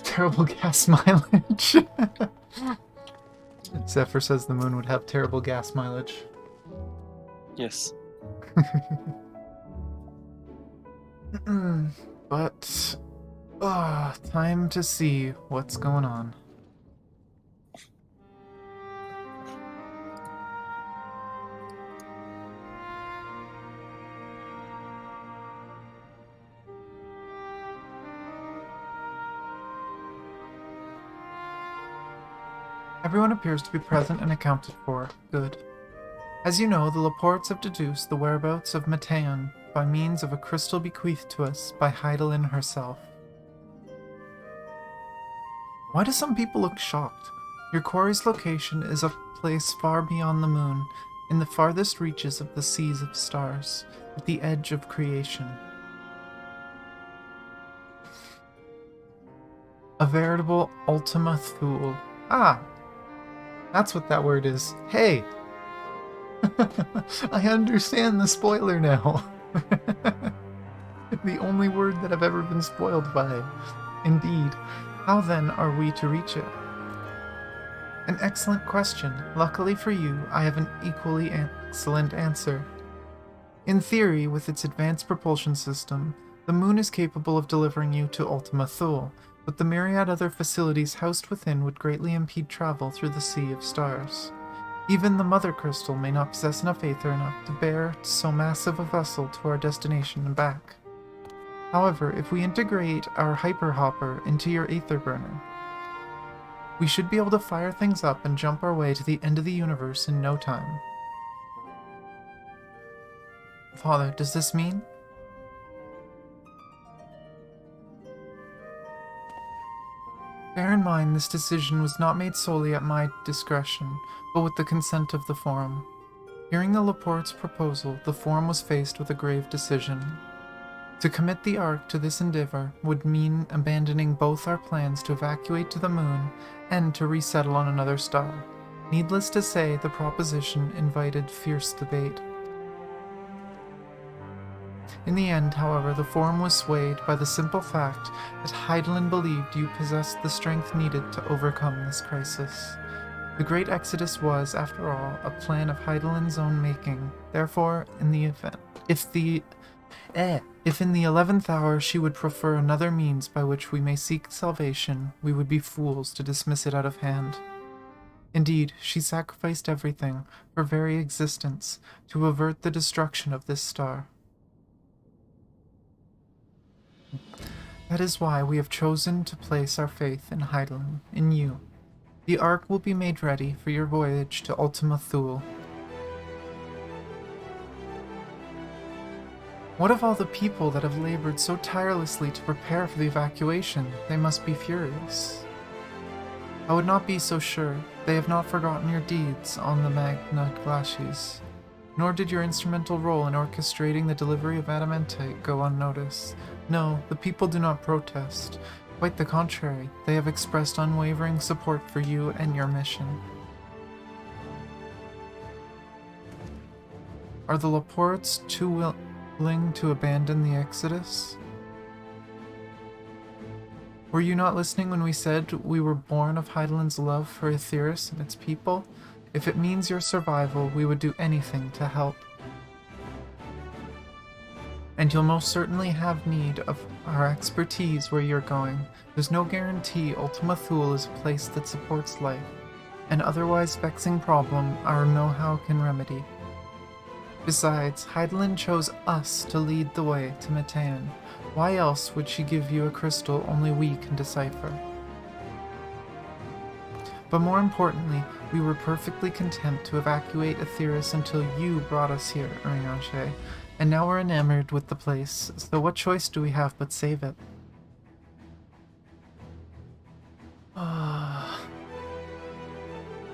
Terrible gas mileage. Zephyr says the moon would have terrible gas mileage. Yes. But, time to see what's going on. Everyone appears to be present and accounted for. Good. As you know, the Laportes have deduced the whereabouts of Matan by means of a crystal bequeathed to us by Heidelin herself. Why do some people look shocked? Your quarry's location is a place far beyond the moon, in the farthest reaches of the seas of stars, at the edge of creation. A veritable Ultima Thule. Ah! That's what that word is. Hey! I understand the spoiler now. The only word that I've ever been spoiled by. Indeed. How then are we to reach it? An excellent question. Luckily for you, I have an equally excellent answer. In theory, with its advanced propulsion system, the moon is capable of delivering you to Ultima Thule, but the myriad other facilities housed within would greatly impede travel through the sea of stars. Even the Mother Crystal may not possess enough aether enough to bear so massive a vessel to our destination and back. However, if we integrate our Hyper Hopper into your aether burner, we should be able to fire things up and jump our way to the end of the universe in no time. Father, does this mean? Bear in mind, this decision was not made solely at my discretion, but with the consent of the Forum. Hearing the Laporte's proposal, the Forum was faced with a grave decision. To commit the Ark to this endeavor would mean abandoning both our plans to evacuate to the moon and to resettle on another star. Needless to say, the proposition invited fierce debate. In the end, however, the Forum was swayed by the simple fact that Heidelin believed you possessed the strength needed to overcome this crisis. The Great Exodus was, after all, a plan of Heidelin's own making. Therefore, in the event, if in the 11th hour she would prefer another means by which we may seek salvation, we would be fools to dismiss it out of hand. Indeed, she sacrificed everything, her very existence, to avert the destruction of this star. That is why we have chosen to place our faith in Heidelin, in you. The Ark will be made ready for your voyage to Ultima Thule. What of all the people that have labored so tirelessly to prepare for the evacuation? They must be furious. I would not be so sure. They have not forgotten your deeds on the Magna Glacies. Nor did your instrumental role in orchestrating the delivery of adamantite go unnoticed. No, the people do not protest. Quite the contrary, they have expressed unwavering support for you and your mission. Are the Laportes too willing to abandon the Exodus? Were you not listening when we said we were born of Heidelin's love for Aetheris and its people? If it means your survival, we would do anything to help. And you'll most certainly have need of our expertise where you're going. There's no guarantee Ultima Thule is a place that supports life. An otherwise vexing problem our know-how can remedy. Besides, Heidelin chose us to lead the way to Metean. Why else would she give you a crystal only we can decipher? But more importantly, we were perfectly content to evacuate Aetheris until you brought us here, Urianger, and now we're enamored with the place, so what choice do we have but save it?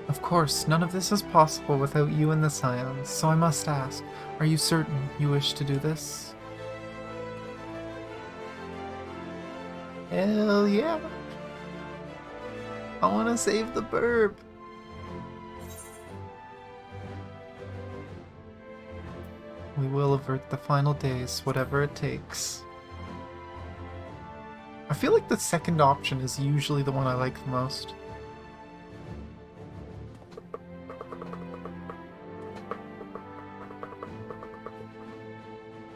Of course, none of this is possible without you and the Scions, so I must ask, are you certain you wish to do this? Hell yeah! I want to save the burb! We will avert the final days, whatever it takes. I feel like the second option is usually the one I like the most.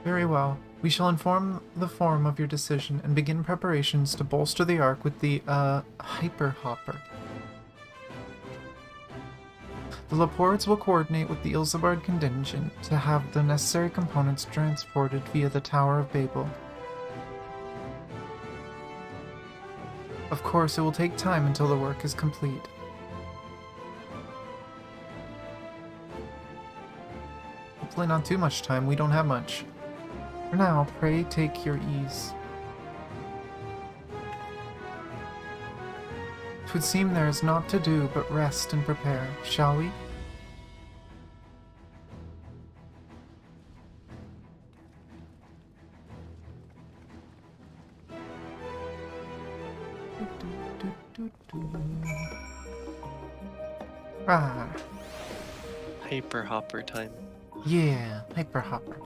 Very well. We shall inform the Forum of your decision and begin preparations to bolster the Ark with the, Hyper Hopper. The Laportes will coordinate with the Ilsabard contingent to have the necessary components transported via the Tower of Babel. Of course, it will take time until the work is complete. Hopefully not too much time, we don't have much. For now, pray take your ease. It would seem there is naught to do but rest and prepare, shall we? Ah, Hyper Hopper time. yeah, Hyper Hopper.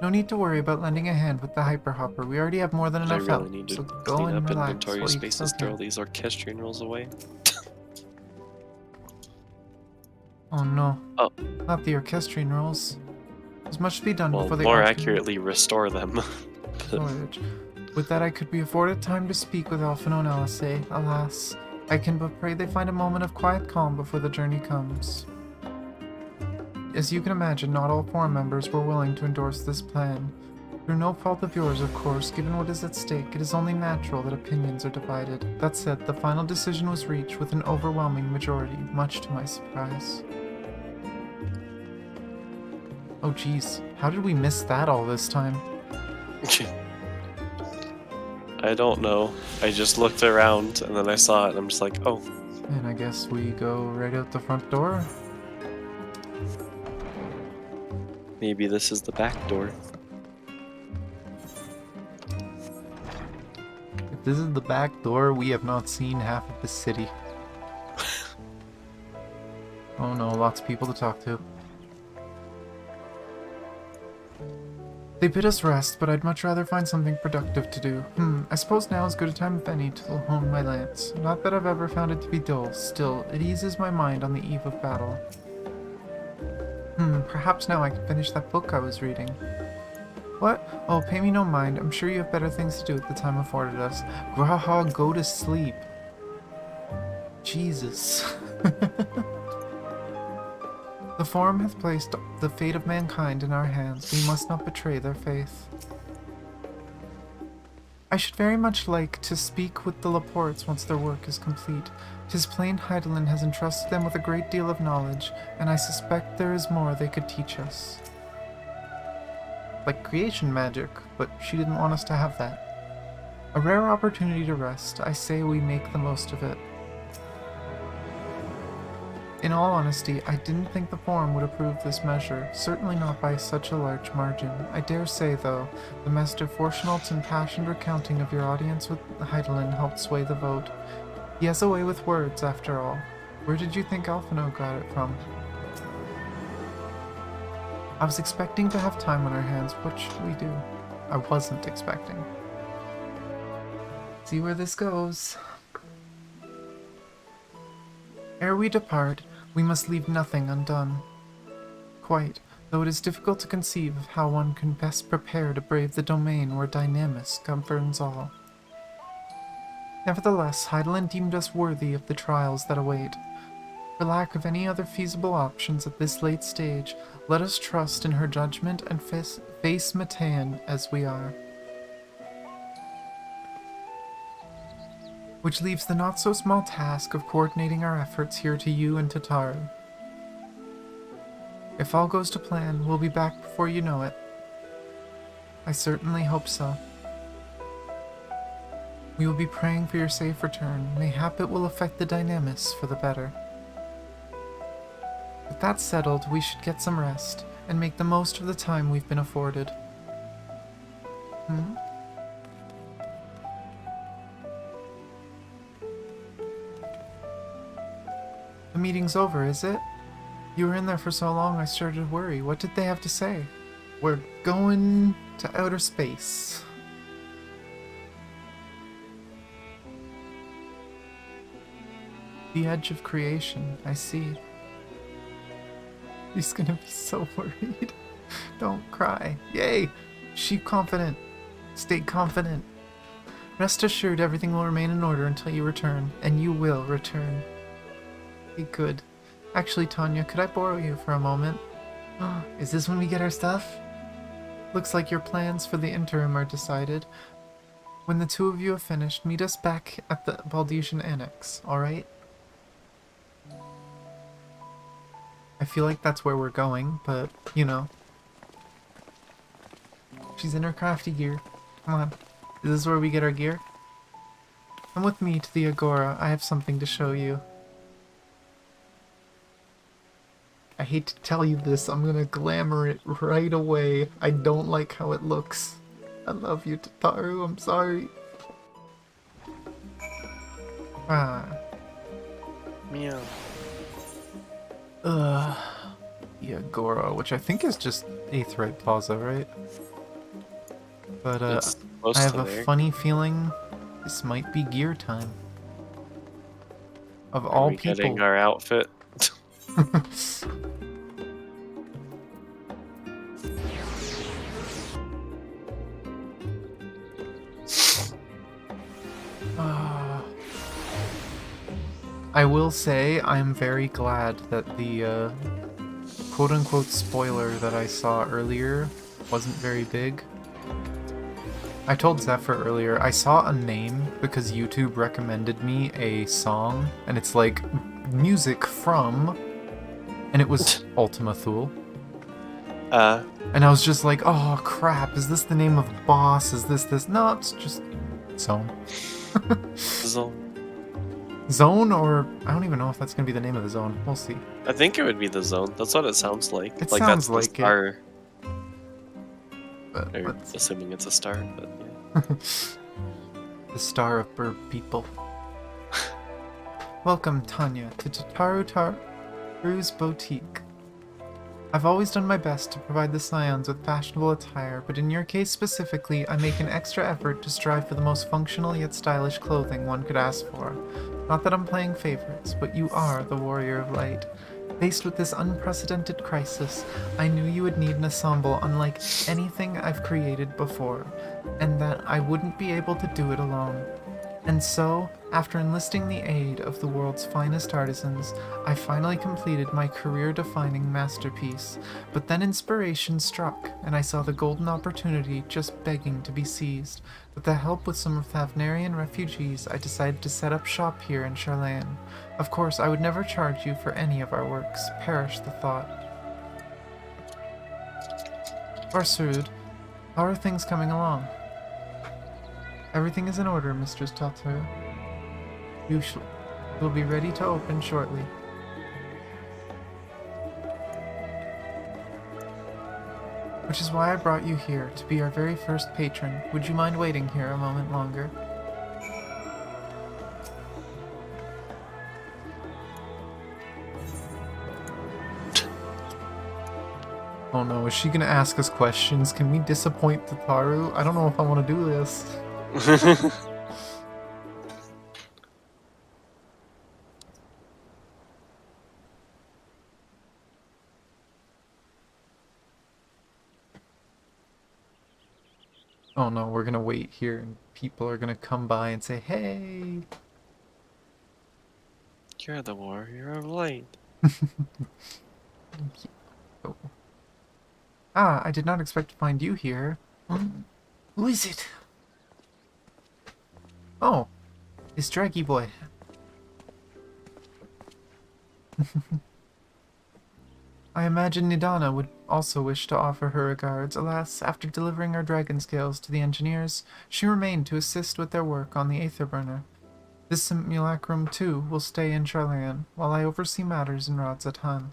No need to worry about lending a hand with the Hyper Hopper. We already have more than I enough really help, need to so go clean and up relax inventory while you spaces, still throw can. these orchestrion rules away. Oh no. Oh. Not the orchestrion rules. There's much to be done Well, before the more autumn accurately, restore them. voyage. With that, I could be afforded time to speak with Alphino and Alisaie. Alas, I can but pray they find a moment of quiet calm before the journey comes. As you can imagine, not all forum members were willing to endorse this plan. Through no fault of yours, of course, given what is at stake, it is only natural that opinions are divided. That said, the final decision was reached with an overwhelming majority, much to my surprise. Oh geez, how did we miss that all this time? I don't know. I just looked around and then I saw it and I'm just like, oh. And I guess we go right out the front door. Maybe this is the back door. If this is the back door, we have not seen half of the city. Oh no, lots of people to talk to. They bid us rest, but I'd much rather find something productive to do. I suppose now is good a time as any to hone my lance. Not that I've ever found it to be dull, still, it eases my mind on the eve of battle. Perhaps now I can finish that book I was reading. What? Oh, pay me no mind. I'm sure you have better things to do with the time afforded us. Graha, go to sleep. Jesus. The Forum hath placed the fate of mankind in our hands. We must not betray their faith. I should very much like to speak with the Laportes once their work is complete. 'Tis plain Heidelin has entrusted them with a great deal of knowledge, and I suspect there is more they could teach us. Like creation magic, but she didn't want us to have that. A rare opportunity to rest. I say we make the most of it. In all honesty, I didn't think the Forum would approve this measure, certainly not by such a large margin. I dare say, though, the Master Forchenalt's impassioned recounting of your audience with Heidelin helped sway the vote. He has a way with words, after all. Where did you think Alphino got it from? I was expecting to have time on our hands. What should we do? I wasn't expecting. See where this goes. Ere we depart, we must leave nothing undone. Quite, though it is difficult to conceive of how one can best prepare to brave the domain where Dynamis governs all. Nevertheless, Heidelin deemed us worthy of the trials that await. For lack of any other feasible options at this late stage, let us trust in her judgment and face Matean as we are. Which leaves the not-so-small task of coordinating our efforts here to you and to Taru. If all goes to plan, we'll be back before you know it. I certainly hope so. We will be praying for your safe return. Mayhap it will affect the Dynamis for the better. With that settled, we should get some rest, and make the most of the time we've been afforded. The meeting's over, is it? You were in there for so long I started to worry. What did they have to say? We're going to outer space. The edge of creation, I see. He's gonna be so worried. Don't cry. Yay! Sheep confident. Stay confident. Rest assured everything will remain in order until you return, and you will return. Be good. Actually, Tanya, could I borrow you for a moment? Is this when we get our stuff? Looks like your plans for the interim are decided. When the two of you have finished, meet us back at the Baldesian Annex, alright? I feel like that's where we're going, but, you know. She's in her crafty gear. Come on. Is this where we get our gear? Come with me to the Agora. I have something to show you. I hate to tell you this, I'm gonna glamour it right away. I don't like how it looks. I love you, Tataru, I'm sorry. Meow. The Agora, which I think is just Aetheryte Plaza, right? But It's close I have to a there. funny feeling this might be gear time. Of Are all we people. getting our outfit? I will say I'm very glad that the quote-unquote spoiler that I saw earlier wasn't very big. I told Zephyr earlier, I saw a name because YouTube recommended me a song, and it's like music from, and it was Ultima Thule. And I was just like, oh crap, is this the name of boss? Is this? No, it's just Zone. Zone. Zone, or I don't even know if that's gonna be the name of the zone. We'll see. I think it would be the zone. That's what it sounds like. It Like sounds that's the like star. But Or let's... assuming it's a star, but yeah. The star of bird people. Welcome, Tanya, to Taru's boutique. I've always done my best to provide the Scions with fashionable attire, but in your case specifically, I make an extra effort to strive for the most functional yet stylish clothing one could ask for. Not that I'm playing favorites, but you are the Warrior of Light. Faced with this unprecedented crisis, I knew you would need an ensemble unlike anything I've created before, and that I wouldn't be able to do it alone. And so, after enlisting the aid of the world's finest artisans, I finally completed my career-defining masterpiece. But then inspiration struck, and I saw the golden opportunity just begging to be seized. With the help with some of the Havnarian refugees, I decided to set up shop here in Charlayan. Of course, I would never charge you for any of our works. Perish the thought. Varsud, how are things coming along? Everything is in order, Mistress Tataru. You'll be ready to open shortly. Which is why I brought you here, to be our very first patron. Would you mind waiting here a moment longer? Oh no, is she gonna ask us questions? Can we disappoint Tataru? I don't know if I want to do this. Oh no, we're gonna wait here and people are gonna come by and say, hey! You're the Warrior of Light. Oh. Ah, I did not expect to find you here. Who is it? Oh, it's Draggy Boy. I imagine Nidana would also wish to offer her regards. Alas, after delivering our dragon scales to the engineers, she remained to assist with their work on the Aetherburner. This simulacrum, too, will stay in Charlayan, while I oversee matters in Radzatan.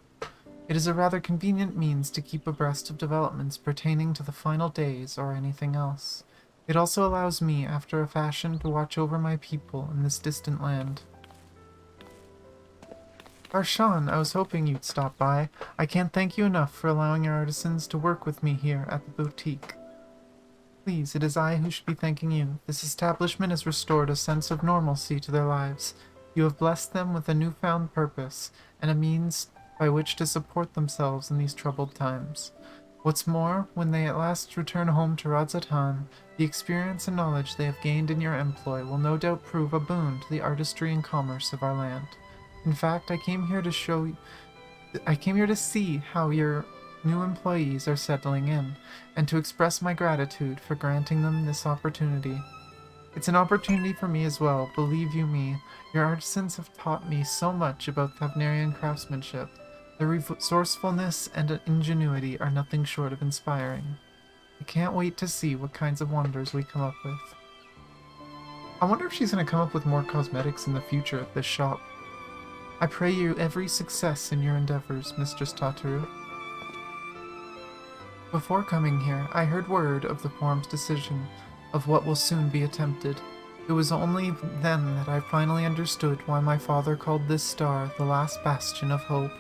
It is a rather convenient means to keep abreast of developments pertaining to the final days or anything else. It also allows me, after a fashion, to watch over my people in this distant land. Arshan, I was hoping you'd stop by. I can't thank you enough for allowing your artisans to work with me here at the boutique. Please, it is I who should be thanking you. This establishment has restored a sense of normalcy to their lives. You have blessed them with a newfound purpose, and a means by which to support themselves in these troubled times. What's more, when they at last return home to Radzatan, the experience and knowledge they have gained in your employ will no doubt prove a boon to the artistry and commerce of our land. In fact, I came here to see how your new employees are settling in, and to express my gratitude for granting them this opportunity. It's an opportunity for me as well, believe you me. Your artisans have taught me so much about Havnarian craftsmanship. Their resourcefulness and ingenuity are nothing short of inspiring. I can't wait to see what kinds of wonders we come up with. I wonder if she's going to come up with more cosmetics in the future at this shop. I pray you every success in your endeavors, Mistress Tataru. Before coming here, I heard word of the forum's decision of what will soon be attempted. It was only then that I finally understood why my father called this star the last bastion of hope.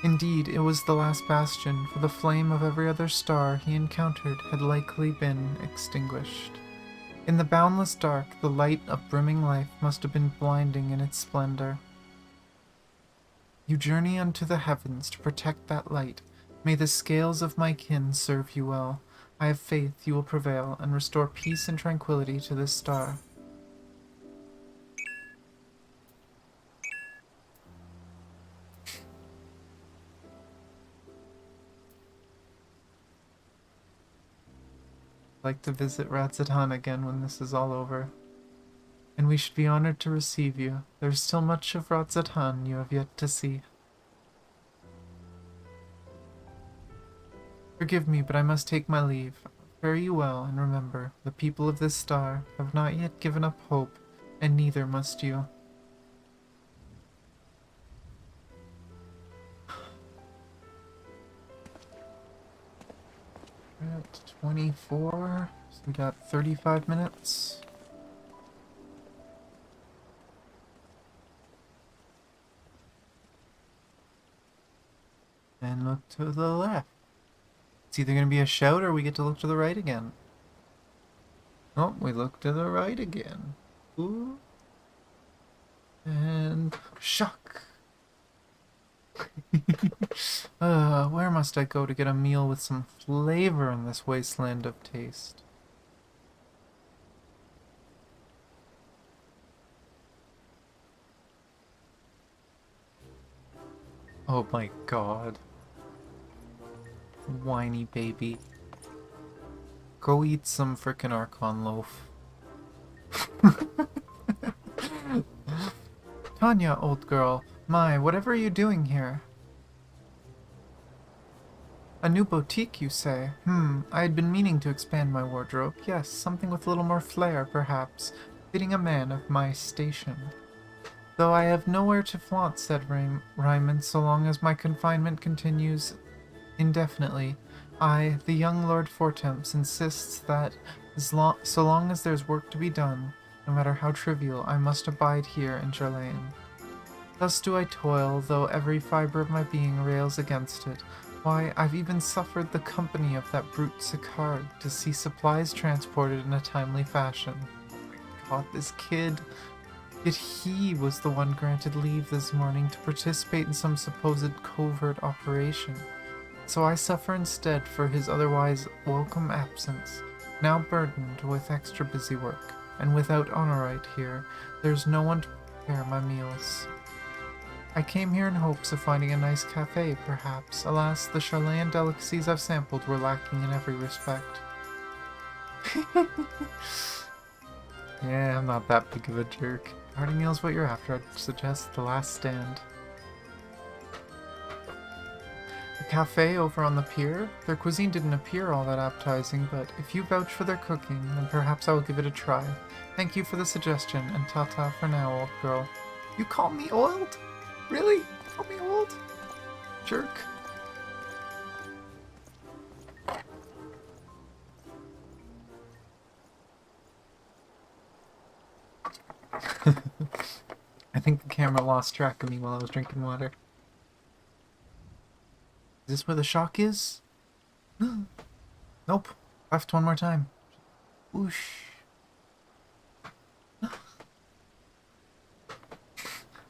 Indeed, it was the last bastion, for the flame of every other star he encountered had likely been extinguished. In the boundless dark, the light of brimming life must have been blinding in its splendor. You journey unto the heavens to protect that light. May the scales of my kin serve you well. I have faith you will prevail and restore peace and tranquility to this star. like to visit Radzatan again when this is all over. And we should be honored to receive you. There's still much of Radzatan you have yet to see. Forgive me, but I must take my leave. Fare you well, and remember, the people of this star have not yet given up hope, and neither must you. We're at 24, so we got 35 minutes. And look to the left. It's either going to be a shout or we get to look to the right again. Oh, we look to the right again. Ooh. And shock. Where must I go to get a meal with some flavor in this wasteland of taste? Oh my god. Whiny baby. Go eat some frickin' Archon loaf. Tanya, old girl. My, whatever are you doing here? A new boutique, you say? I had been meaning to expand my wardrobe. Yes, something with a little more flair, perhaps, fitting a man of my station. Though I have nowhere to flaunt, said Ryman, so long as my confinement continues indefinitely. I, the young Lord Fortemps, insists that so long as there's work to be done, no matter how trivial, I must abide here in Jarlain. Thus do I toil, though every fibre of my being rails against it. Why, I've even suffered the company of that brute Sicard to see supplies transported in a timely fashion. God, this kid. Yet he was the one granted leave this morning to participate in some supposed covert operation. So I suffer instead for his otherwise welcome absence. Now burdened with extra busy work, and without Honorite here, there's no one to prepare my meals. I came here in hopes of finding a nice cafe, perhaps. Alas, the Charlayan delicacies I've sampled were lacking in every respect. Yeah, I'm not that big of a jerk. Hearty meal's what you're after. I'd suggest The Last Stand. The cafe over on the pier? Their cuisine didn't appear all that appetizing, but if you vouch for their cooking, then perhaps I will give it a try. Thank you for the suggestion, and ta-ta for now, old girl. You call me old? Really? Call me old? Jerk. I think the camera lost track of me while I was drinking water. Is this where the shock is? Nope. Left one more time. Whoosh.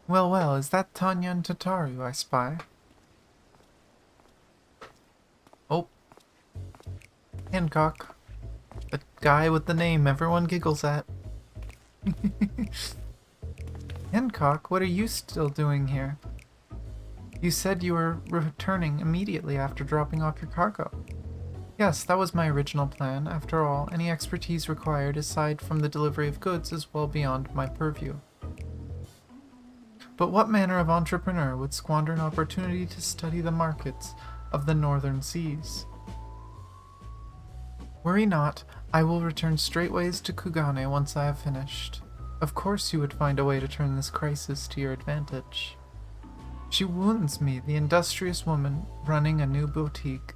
Well, well, is that Tanya and Tataru I spy? Oh. Hancock. The guy with the name everyone giggles at. Hancock, what are you still doing here? You said you were returning immediately after dropping off your cargo. Yes, that was my original plan. After all, any expertise required aside from the delivery of goods is well beyond my purview. But what manner of entrepreneur would squander an opportunity to study the markets of the northern seas? Worry not, I will return straightways to Kugane once I have finished. Of course you would find a way to turn this crisis to your advantage. She wounds me, the industrious woman running a new boutique.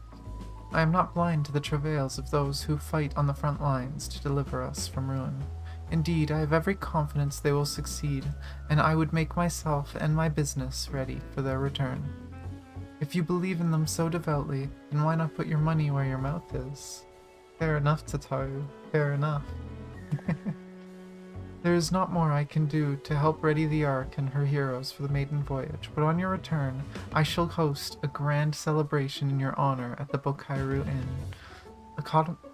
I am not blind to the travails of those who fight on the front lines to deliver us from ruin. Indeed, I have every confidence they will succeed, and I would make myself and my business ready for their return. If you believe in them so devoutly, then why not put your money where your mouth is? Fair enough, Tataru. Fair enough. There is not more I can do to help ready the Ark and her heroes for the maiden voyage, but on your return, I shall host a grand celebration in your honor at the Bokairu Inn.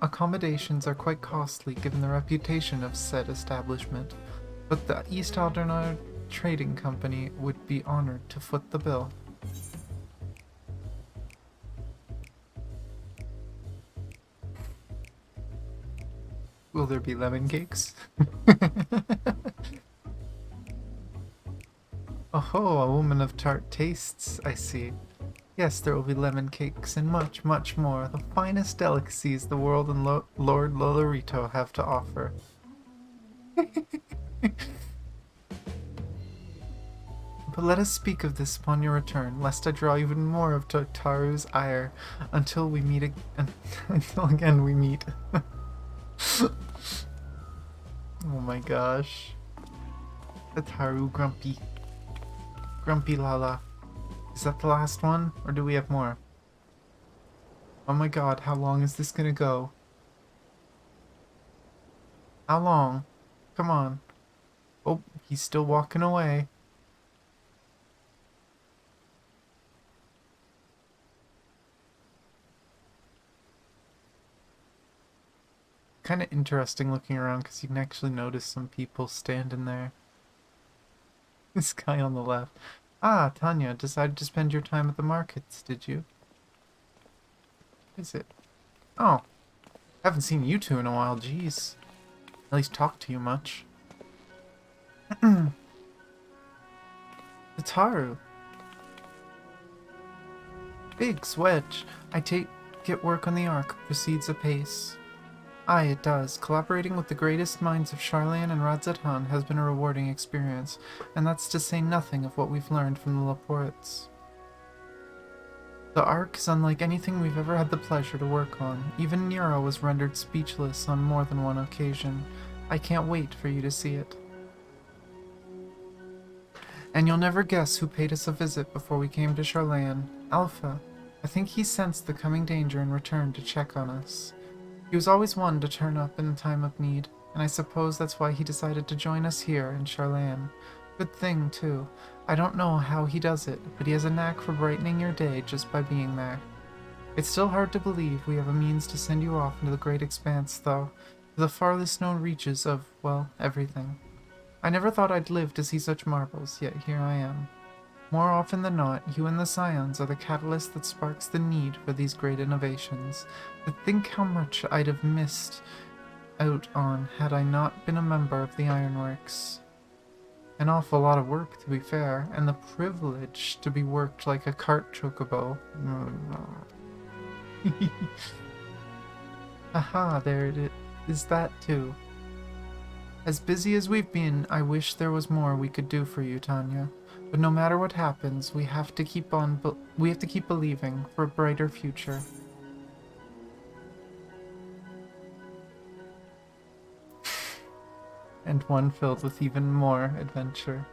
Accommodations are quite costly given the reputation of said establishment, but the East Aldernar Trading Company would be honored to foot the bill. Will there be lemon cakes? Oh, a woman of tart tastes, I see. Yes, there will be lemon cakes and much, much more. The finest delicacies the world and Lord Lolorito have to offer. But let us speak of this upon your return, lest I draw even more of Totaru's ire until we meet until again we meet. Oh my gosh. Totaru grumpy. Grumpy Lala. Is that the last one? Or do we have more? Oh my god, how long is this gonna go? How long? Come on. Oh, he's still walking away. Kind of interesting looking around because you can actually notice some people standing there. This guy on the left. Ah, Tanya, decided to spend your time at the markets, did you? Is it? Oh, haven't seen you two in a while, jeez. At least talk to you much. Ataru. Biggs, Wedge. I get work on the Ark proceeds apace. Aye, it does. Collaborating with the greatest minds of Charlan and Radzetan has been a rewarding experience, and that's to say nothing of what we've learned from the Laportes. The Ark is unlike anything we've ever had the pleasure to work on. Even Nero was rendered speechless on more than one occasion. I can't wait for you to see it. And you'll never guess who paid us a visit before we came to Charlan. Alpha. I think he sensed the coming danger and returned to check on us. He was always one to turn up in time of need, and I suppose that's why he decided to join us here in Charlan. Good thing, too. I don't know how he does it, but he has a knack for brightening your day just by being there. It's still hard to believe we have a means to send you off into the great expanse, though, to the farthest known reaches of, well, everything. I never thought I'd live to see such marvels, yet here I am. More often than not, you and the Scions are the catalyst that sparks the need for these great innovations. But think how much I'd have missed out on had I not been a member of the Ironworks. An awful lot of work, to be fair, and the privilege to be worked like a cart chocobo. Aha, there it is that too. As busy as we've been, I wish there was more we could do for you, Tanya. But no matter what happens, we have to keep believing for a brighter future. And one filled with even more adventure.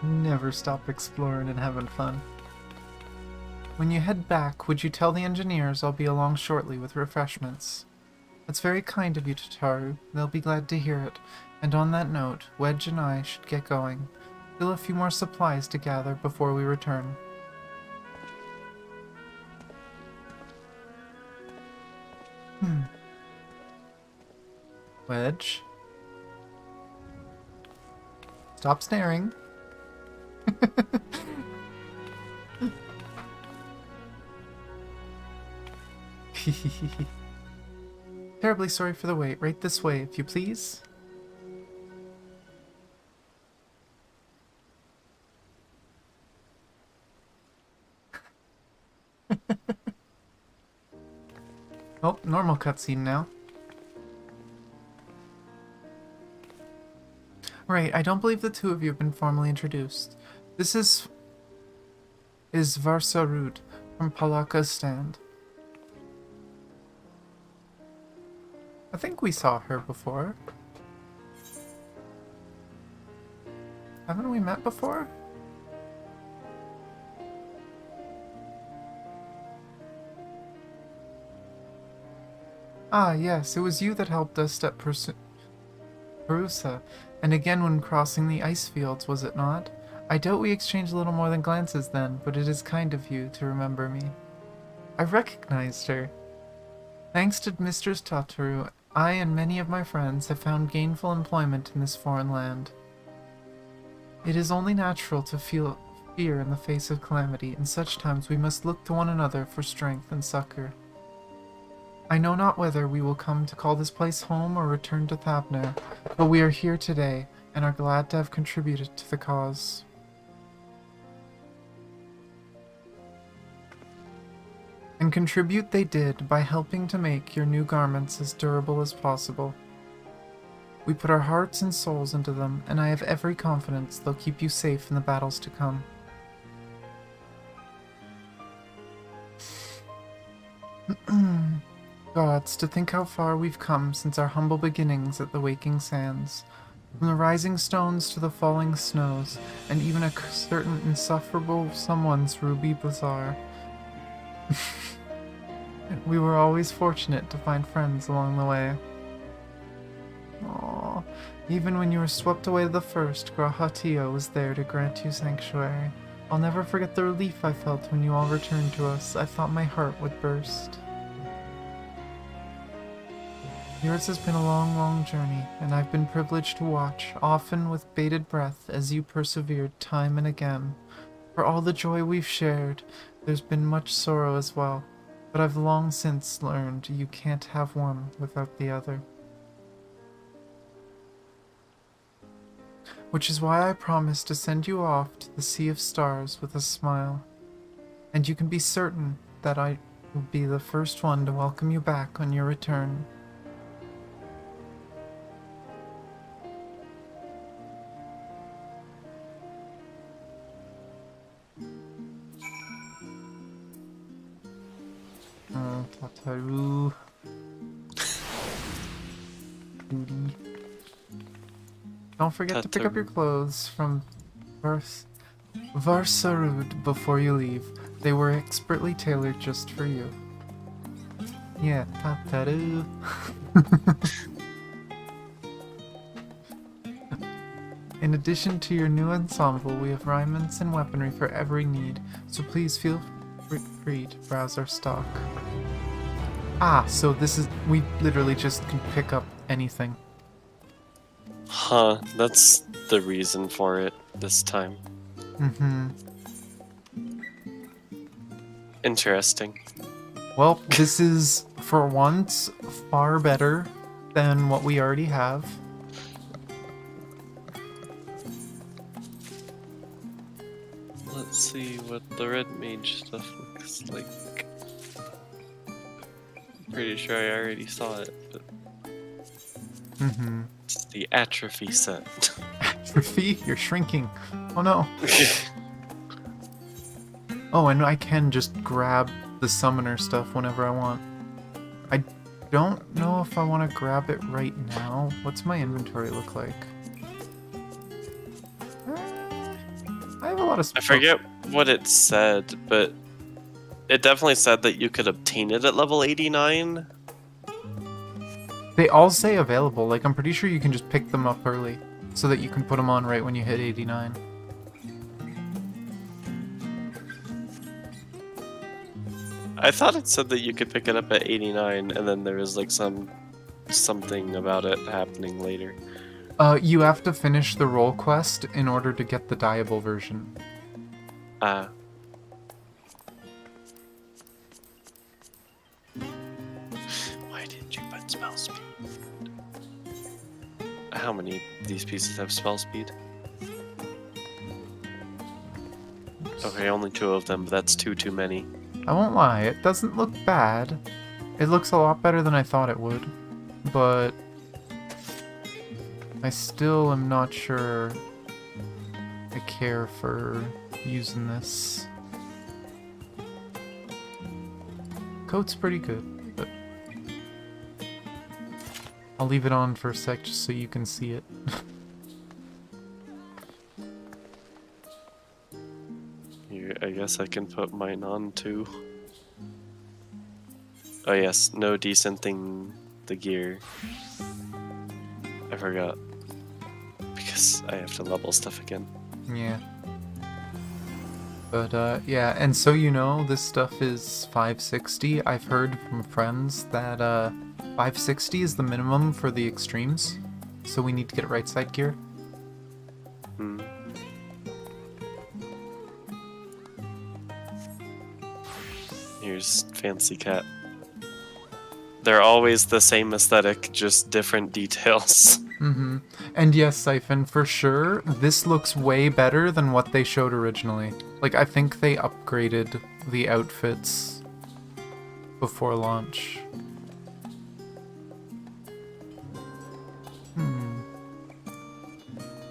Never stop exploring and having fun. When you head back, would you tell the engineers I'll be along shortly with refreshments? That's very kind of you, Tataru. They'll be glad to hear it. And on that note, Wedge and I should get going. Still a few more supplies to gather before we return. Wedge? Stop staring. Terribly sorry for the wait. Right this way, if you please. Oh, normal cutscene now. Right, I don't believe the two of you have been formally introduced. This is Varsarud from Palaka's stand. I think we saw her before. Haven't we met before? Ah, yes, it was you that helped us at Perusa, and again when crossing the ice fields, was it not? I doubt we exchanged a little more than glances then, but it is kind of you to remember me. I recognized her. Thanks to Mistress Tataru, I and many of my friends have found gainful employment in this foreign land. It is only natural to feel fear in the face of calamity. In such times we must look to one another for strength and succor. I know not whether we will come to call this place home or return to Thabner, but we are here today and are glad to have contributed to the cause. And contribute they did by helping to make your new garments as durable as possible. We put our hearts and souls into them, and I have every confidence they'll keep you safe in the battles to come. Gods, to think how far we've come since our humble beginnings at the Waking Sands. From the rising stones to the falling snows, and even a certain insufferable someone's ruby bazaar. We were always fortunate to find friends along the way. Aww. Even when you were swept away the first, Grahatio was there to grant you sanctuary. I'll never forget the relief I felt when you all returned to us. I thought my heart would burst. Yours has been a long, long journey, and I've been privileged to watch, often with bated breath, as you persevered time and again. For all the joy we've shared, there's been much sorrow as well, but I've long since learned you can't have one without the other. Which is why I promised to send you off to the Sea of Stars with a smile. And you can be certain that I will be the first one to welcome you back on your return. Tataru. Booty. Don't forget to pick up your clothes from Varsarud before you leave. They were expertly tailored just for you. Yeah, Tataru. In addition to your new ensemble, we have raiments and weaponry for every need, so please feel free to browse our stock. Ah, so this is... we literally just can pick up anything. Huh, that's the reason for it this time. Mm-hmm. Interesting. Well, this is, for once, far better than what we already have. Let's see what the red mage stuff looks like. Pretty sure I already saw it, but Mm-hmm. it's the atrophy set. Atrophy? You're shrinking. Oh no. Oh, and I can just grab the summoner stuff whenever I want. I don't know if I want to grab it right now. What's my inventory look like? I have a lot of I stuff. forget what it said, but it definitely said that you could obtain it at level 89. They all say available. Like, I'm pretty sure you can just pick them up early so that you can put them on right when you hit 89. I thought it said that you could pick it up at 89, and then there was like something about it happening later. You have to finish the role quest in order to get the diable version. Ah. Why didn't you put spell speed? How many of these pieces have spell speed? Okay, only 2 of them, but that's too many. I won't lie, it doesn't look bad. It looks a lot better than I thought it would. But I still am not sure I care for using this. Coat's pretty good, but I'll leave it on for a sec just so you can see it. Here, I guess I can put mine on too. Oh yes, no decenting the gear. I forgot. Because I have to level stuff again. Yeah. But, yeah, and so you know, this stuff is 560. I've heard from friends that, 560 is the minimum for the extremes. So we need to get right side gear. Hmm. Here's Fancy Cat. They're always the same aesthetic, just different details. Mm-hmm. And yes, Siphon, for sure, this looks way better than what they showed originally. Like, I think they upgraded the outfits before launch.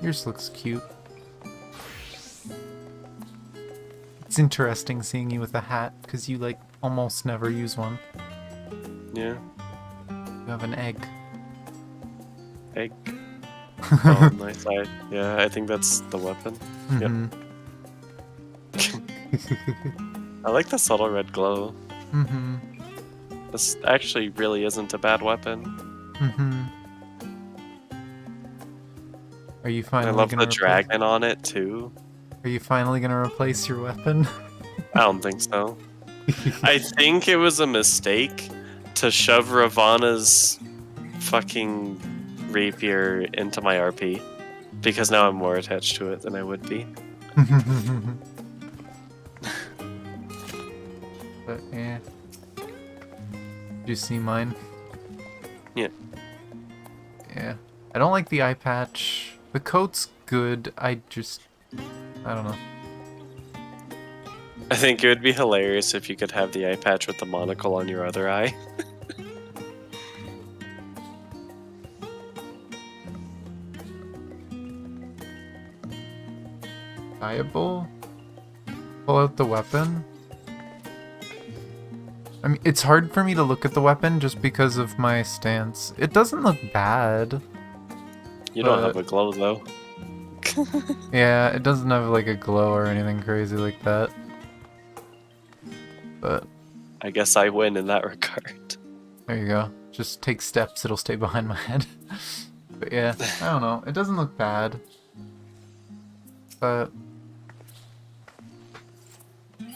Yours looks cute. It's interesting seeing you with a hat, because you, like, almost never use one. Yeah. You have an egg. Egg. Oh, nice. I think that's the weapon. Mm-hmm. I like the subtle red glow. Mm-hmm. This actually really isn't a bad weapon. Mm-hmm. Are you I finally love gonna the dragon on it too. Are you finally gonna replace your weapon? I don't think so. I think it was a mistake to shove Ravana's fucking rapier into my RP, because now I'm more attached to it than I would be. But yeah. Did you see mine? Yeah. Yeah. I don't like the eye patch. The coat's good. I don't know. I think it would be hilarious if you could have the eye patch with the monocle on your other eye. Viable? Pull out the weapon? I mean, it's hard for me to look at the weapon just because of my stance. It doesn't look bad. You don't have a glow though. Yeah, it doesn't have like a glow or anything crazy like that. But I guess I win in that regard. there you go. Just take steps, it'll stay behind my head. But yeah, I don't know. It doesn't look bad. But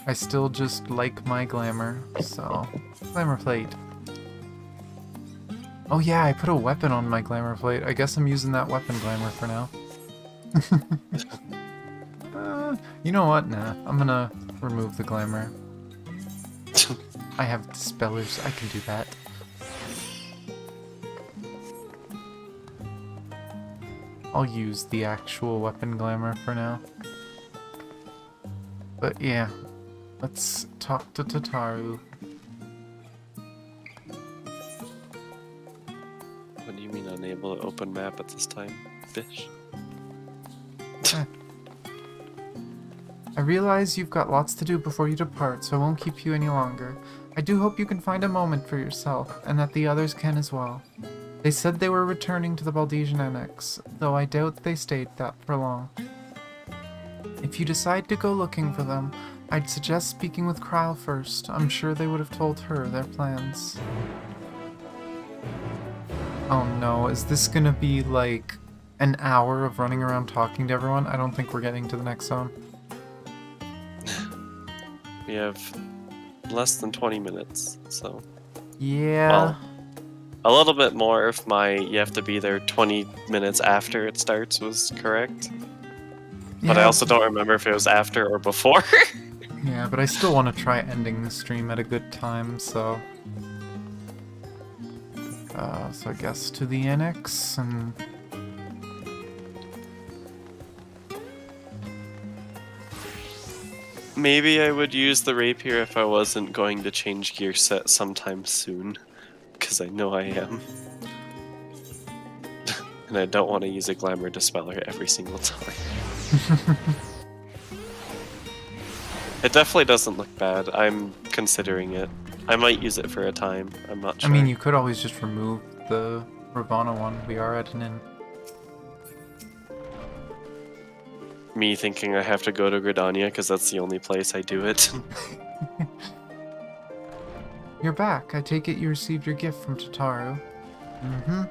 I still just like my glamour, so glamour plate. Oh yeah, I put a weapon on my glamour plate. I guess I'm using that weapon glamour for now. You know what? Nah, I'm gonna remove the glamour. I have dispellers, I can do that. I'll use the actual weapon glamour for now. But yeah, let's talk to Tataru. What do you mean unable to open map at this time, fish? I realize you've got lots to do before you depart, so I won't keep you any longer. I do hope you can find a moment for yourself, and that the others can as well. They said they were returning to the Baldesian Annex, though I doubt they stayed that for long. If you decide to go looking for them, I'd suggest speaking with Kryle first. I'm sure they would have told her their plans. Oh no, is this gonna be like an hour of running around talking to everyone? I don't think we're getting to the next zone. We have less than 20 minutes, so... Yeah. Well, a little bit more if my you have to be there 20 minutes after it starts was correct. But I also don't remember if it was after or before. Yeah, but I still want to try ending the stream at a good time, so... so I guess to the annex, and... Maybe I would use the rapier if I wasn't going to change gear set sometime soon. Because I know I am. And I don't want to use a glamour dispeller every single time. It definitely doesn't look bad. I'm considering it. I might use it for a time. I'm not sure. I mean, you could always just remove the Ravana one. We are at an inn. Me thinking I have to go to Gridania because that's the only place I do it. You're back. I take it you received your gift from Tataru. Mm-hmm.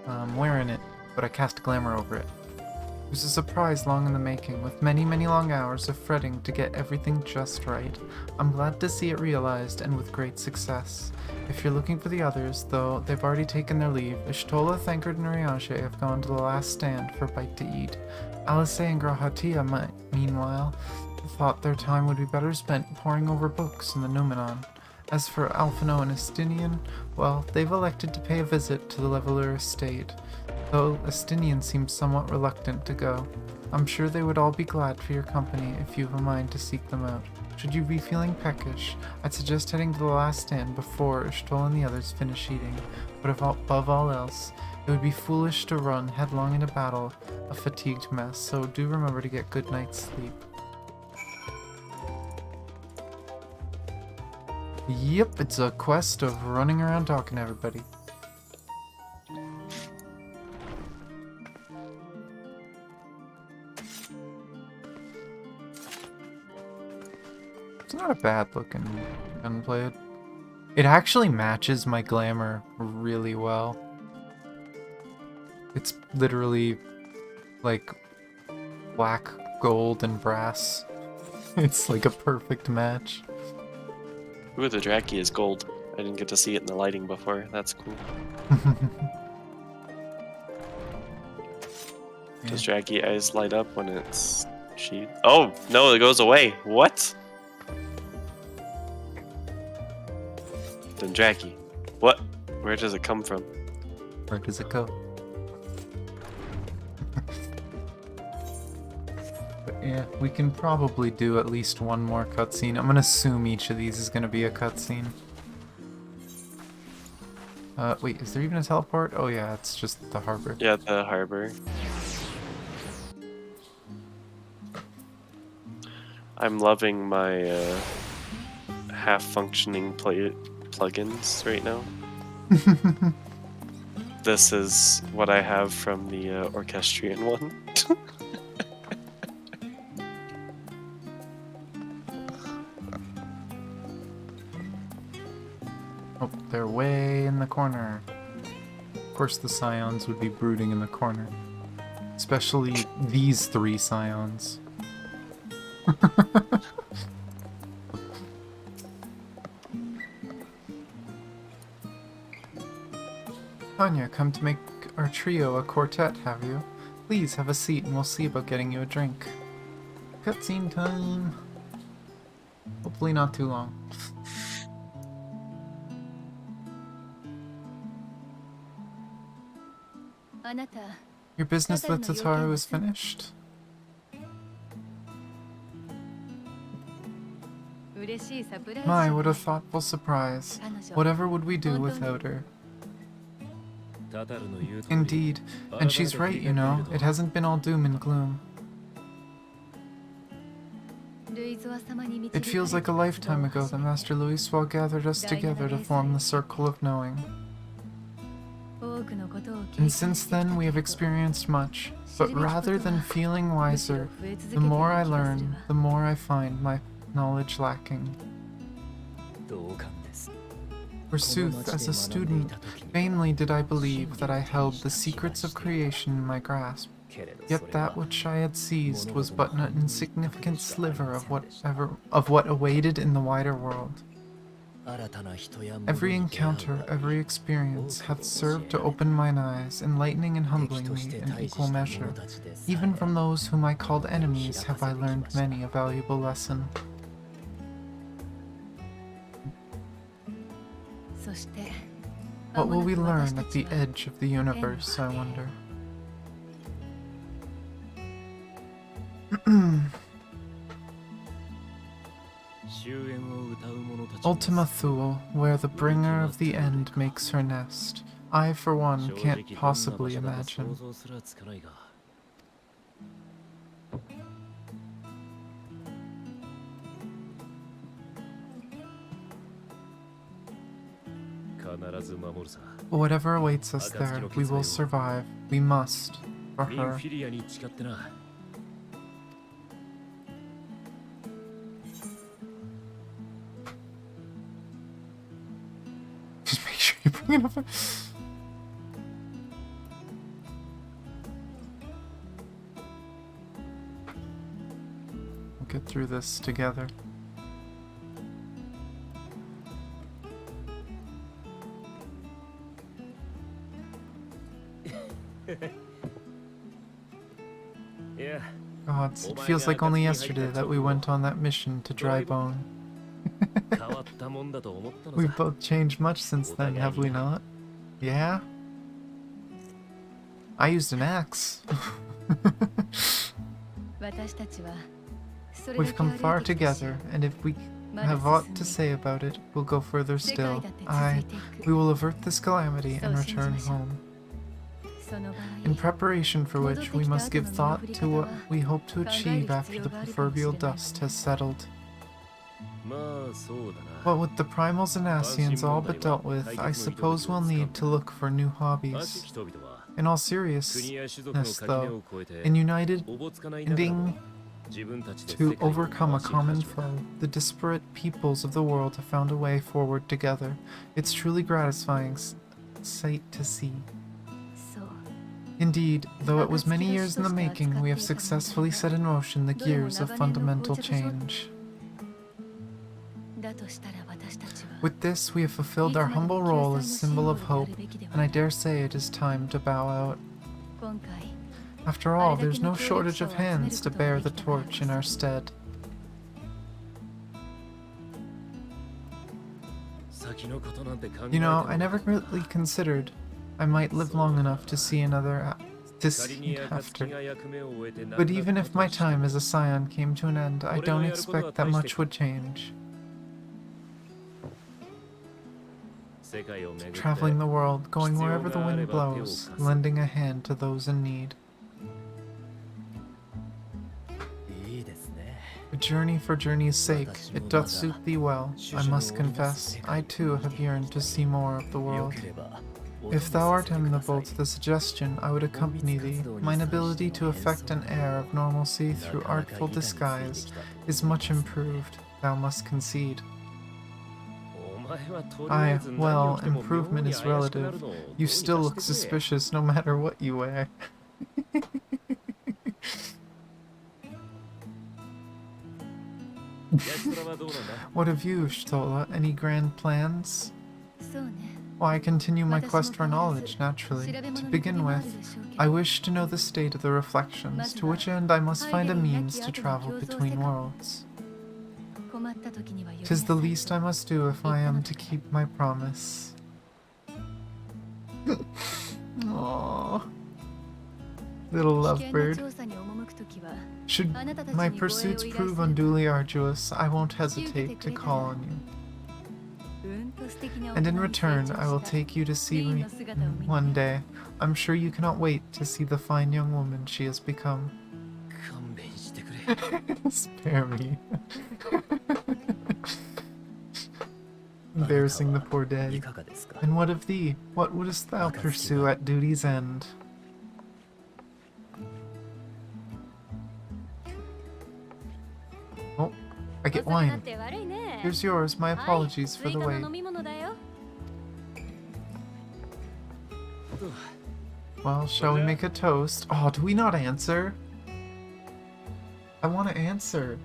I'm wearing it, but I cast glamour over it. It was a surprise long in the making, with many, many long hours of fretting to get everything just right. I'm glad to see it realized, and with great success. If you're looking for the others, though, they've already taken their leave. Ishtola, Thancred, and Ryashe have gone to the last stand for a bite to eat. Alice and Grahatia, meanwhile, thought their time would be better spent poring over books in the Numenon. As for Alphino and Estinian, well, they've elected to pay a visit to the Leveler estate, though Estinian seems somewhat reluctant to go. I'm sure they would all be glad for your company if you have a mind to seek them out. Should you be feeling peckish, I'd suggest heading to the last stand before Ushtoll and the others finish eating, but above all else, it would be foolish to run headlong into battle, a fatigued mess, so do remember to get good night's sleep. Yep, it's a quest of running around talking to everybody. It's not a bad looking gunblade. It actually matches my glamour really well. It's literally like black, gold, and brass. It's like a perfect match. Ooh, the Draki is gold. I didn't get to see it in the lighting before. That's cool. Does Draki eyes light up when it's she? Oh no, it goes away. What? Then Draki. What? Where does it come from? Where does it go? But yeah, we can probably do at least one more cutscene. I'm gonna assume each of these is gonna be a cutscene. Wait, is there even a teleport? Oh yeah, it's just the harbor. Yeah, the harbor. I'm loving my half-functioning plugins right now. This is what I have from the orchestrion one. Oh, they're way in the corner. Of course the scions would be brooding in the corner. Especially these three scions. Tanya, come to make our trio a quartet, have you? Please have a seat and we'll see about getting you a drink. Cutscene time! Hopefully not too long. Your business with Tataru is finished? My, what a thoughtful surprise. Whatever would we do without her? Indeed, and she's right, you know. It hasn't been all doom and gloom. It feels like a lifetime ago that Master Luiswell gathered us together to form the Circle of Knowing. And since then we have experienced much, but rather than feeling wiser, the more I learn, the more I find my knowledge lacking. Forsooth, as a student, vainly did I believe that I held the secrets of creation in my grasp. Yet that which I had seized was but an insignificant sliver of what awaited in the wider world. Every encounter, every experience hath served to open mine eyes, enlightening and humbling me in equal measure. Even from those whom I called enemies have I learned many a valuable lesson. What will we learn at the edge of the universe, I wonder? Ultima Thule, where the bringer of the end makes her nest. I, for one, can't possibly imagine. But whatever awaits us there, we will survive. We must. For her. Just make sure you bring it up. We'll get through this together. God, it feels like only yesterday that we went on that mission to Drybone. We've both changed much since then, have we not? Yeah? I used an axe. We've come far together, and if we have aught to say about it, we'll go further still. We will avert this calamity and return home. In preparation for which, we must give thought to what we hope to achieve after the proverbial dust has settled. But with the primals and Asians all but dealt with, I suppose we'll need to look for new hobbies. In all seriousness, though, in uniting to overcome a common foe, the disparate peoples of the world have found a way forward together. It's truly gratifying sight to see. Indeed, though it was many years in the making, we have successfully set in motion the gears of fundamental change. With this, we have fulfilled our humble role as symbol of hope, and I dare say it is time to bow out. After all, there's no shortage of hands to bear the torch in our stead. You know, I never really considered I might live long enough to see after. But even if my time as a scion came to an end, I don't expect that much would change. Traveling the world, going wherever the wind blows, lending a hand to those in need. A journey for journey's sake, it doth suit thee well. I must confess, I too have yearned to see more of the world. If thou art amenable to the suggestion, I would accompany thee. Mine ability to effect an air of normalcy through artful disguise is much improved, thou must concede. Aye, well, improvement is relative. You still look suspicious no matter what you wear. What of you, Shtola? Any grand plans? Well, I continue my quest for knowledge, naturally. To begin with, I wish to know the state of the reflections, to which end I must find a means to travel between worlds. 'Tis the least I must do if I am to keep my promise. Aww. Little lovebird. Should my pursuits prove unduly arduous, I won't hesitate to call on you. And in return, I will take you to see me one day. I'm sure you cannot wait to see the fine young woman she has become. Spare me. Embarrassing the poor daddy. And what of thee? What wouldst thou pursue at duty's end? Oh, I get wine. Here's yours. My apologies for the wait. Well, shall we make a toast? Oh, do we not answer? I want to answer.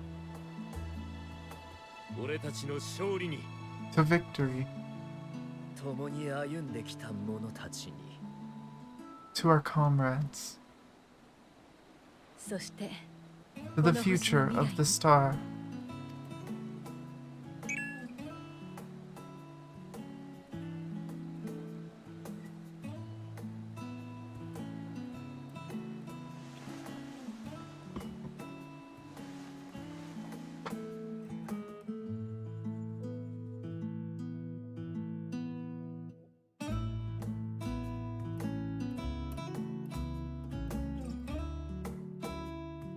To victory. To our comrades. To the future of the star.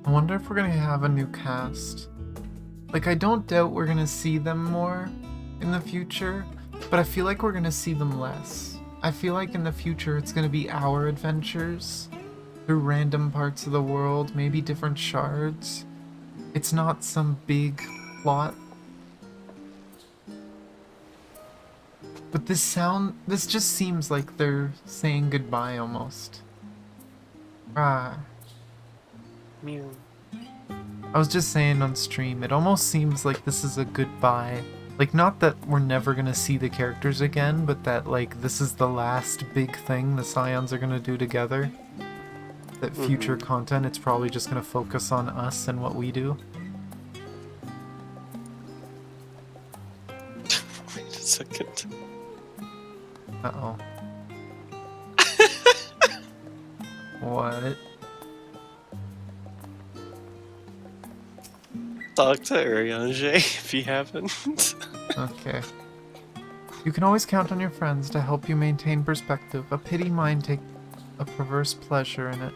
I wonder if we're gonna have a new cast. Like, I don't doubt we're gonna see them more in the future, but I feel like we're gonna see them less. I feel like in the future it's gonna be our adventures through random parts of the world, maybe different shards. It's not some big plot. But this just seems like they're saying goodbye almost. Ah. Mew. I was just saying on stream, it almost seems like this is a goodbye. Like, not that we're never gonna see the characters again, but that, like, this is the last big thing the Scions are gonna do together. That future content, it's probably just gonna focus on us and what we do. second. Uh-oh. What? Talk to Urianger if you haven't. Okay. You can always count on your friends to help you maintain perspective. A pity mine take a perverse pleasure in it.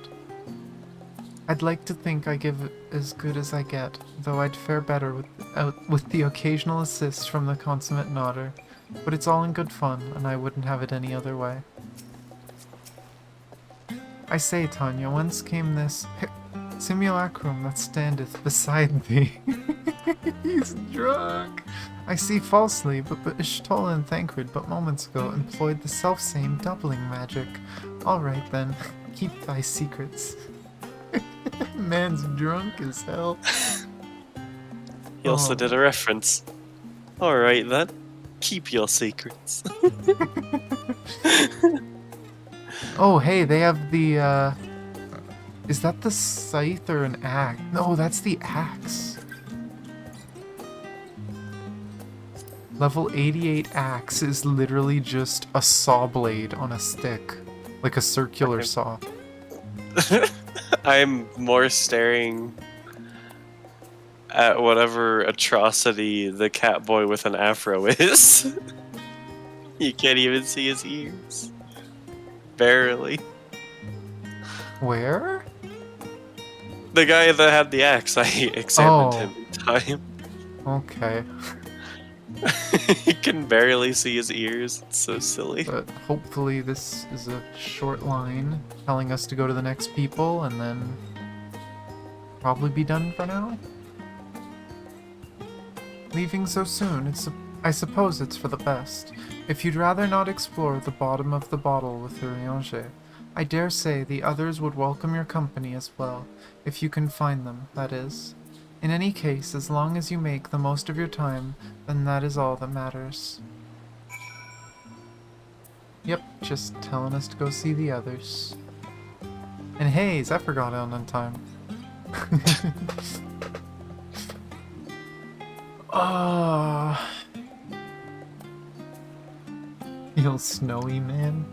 I'd like to think I give as good as I get, though I'd fare better with the occasional assist from the consummate nodder. But it's all in good fun, and I wouldn't have it any other way. I say, Tanya, whence came this simulacrum that standeth beside thee? He's drunk! I see falsely, but Ishtola and Thancred but moments ago employed the self-same doubling magic. Alright then, keep thy secrets. Man's drunk as hell. He also Oh. did a reference. Alright then, keep your secrets. Oh, hey, they have the, is that the scythe or an axe? No, that's the axe. Level 88 axe is literally just a saw blade on a stick. Like a circular saw. I'm more staring at whatever atrocity the cat boy with an afro is. You can't even see his ears. Barely. Where? The guy that had the axe, I examined him in time. Okay. You can barely see his ears. It's so silly. But hopefully this is a short line telling us to go to the next people and then probably be done for now. Leaving so soon, I suppose it's for the best. If you'd rather not explore the bottom of the bottle with Urianger, I dare say the others would welcome your company as well, if you can find them, that is. In any case, as long as you make the most of your time, then that is all that matters. Yep, just telling us to go see the others. And hey, Zephyr got on time. Ah, feel snowy, man.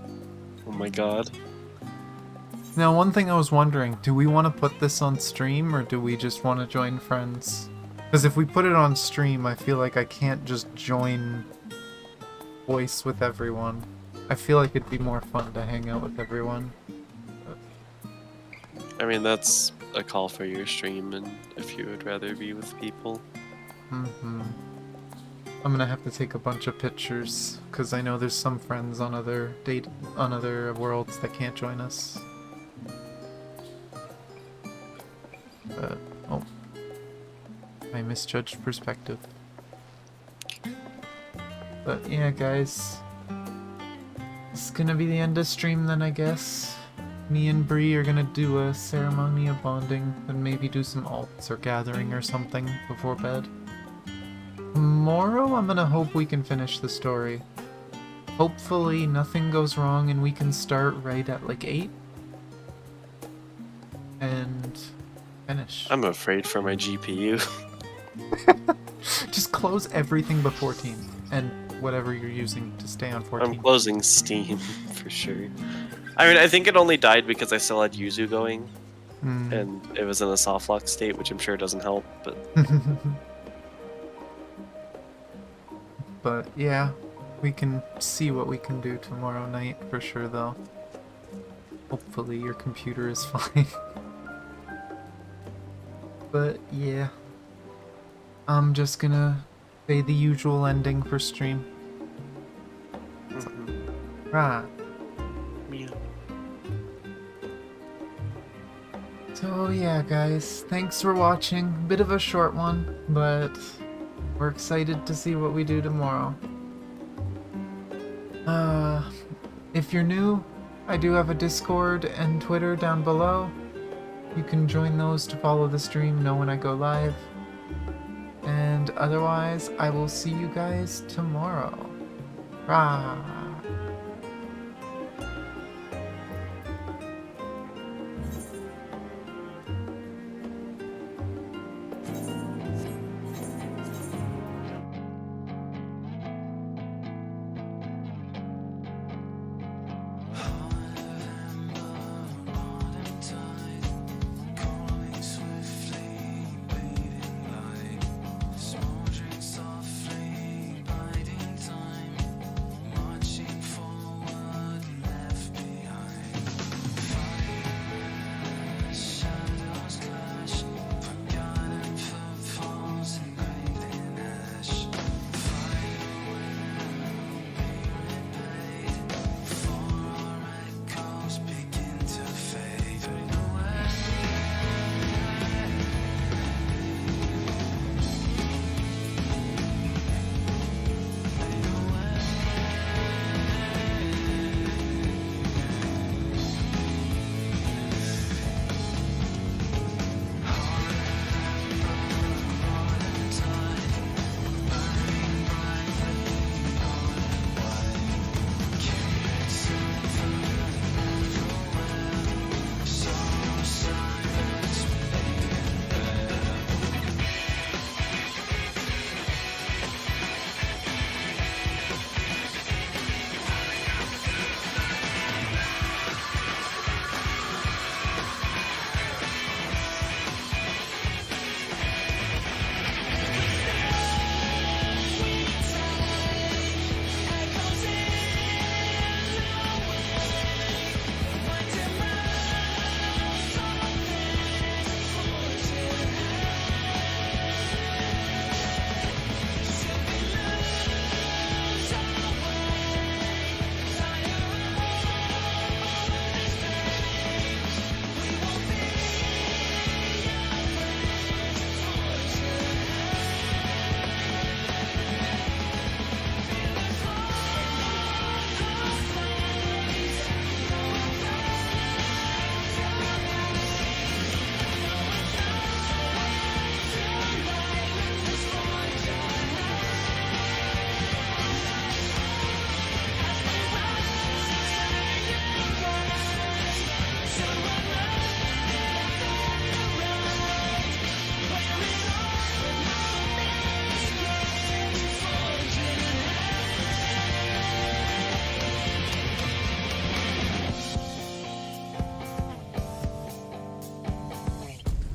Oh my god. Now, one thing I was wondering, do we want to put this on stream, or do we just want to join friends? Because if we put it on stream, I feel like I can't just join voice with everyone. I feel like it'd be more fun to hang out with everyone. I mean, that's a call for your stream, and if you would rather be with people. Mm-hmm. I'm gonna have to take a bunch of pictures, because I know there's some friends on other worlds that can't join us. Oh. I misjudged perspective. But yeah, guys. This is gonna be the end of stream then, I guess. Me and Bree are gonna do a ceremony of bonding, and maybe do some alts or gathering or something before bed. Tomorrow, I'm gonna hope we can finish the story. Hopefully nothing goes wrong and we can start right at like 8. And finish. I'm afraid for my GPU. Just close everything but 14 and whatever you're using to stay on 14. I'm closing Steam for sure. I mean, I think it only died because I still had Yuzu going, and it was in a soft lock state, which I'm sure doesn't help. But but yeah, we can see what we can do tomorrow night for sure, though. Hopefully your computer is fine. But yeah, I'm just gonna say the usual ending for stream. Right. yeah. So yeah, guys, thanks for watching. Bit of a short one, but we're excited to see what we do tomorrow. If you're new, I do have a Discord and Twitter down below. You can join those to follow the stream, know when I go live. And otherwise, I will see you guys tomorrow. Rah!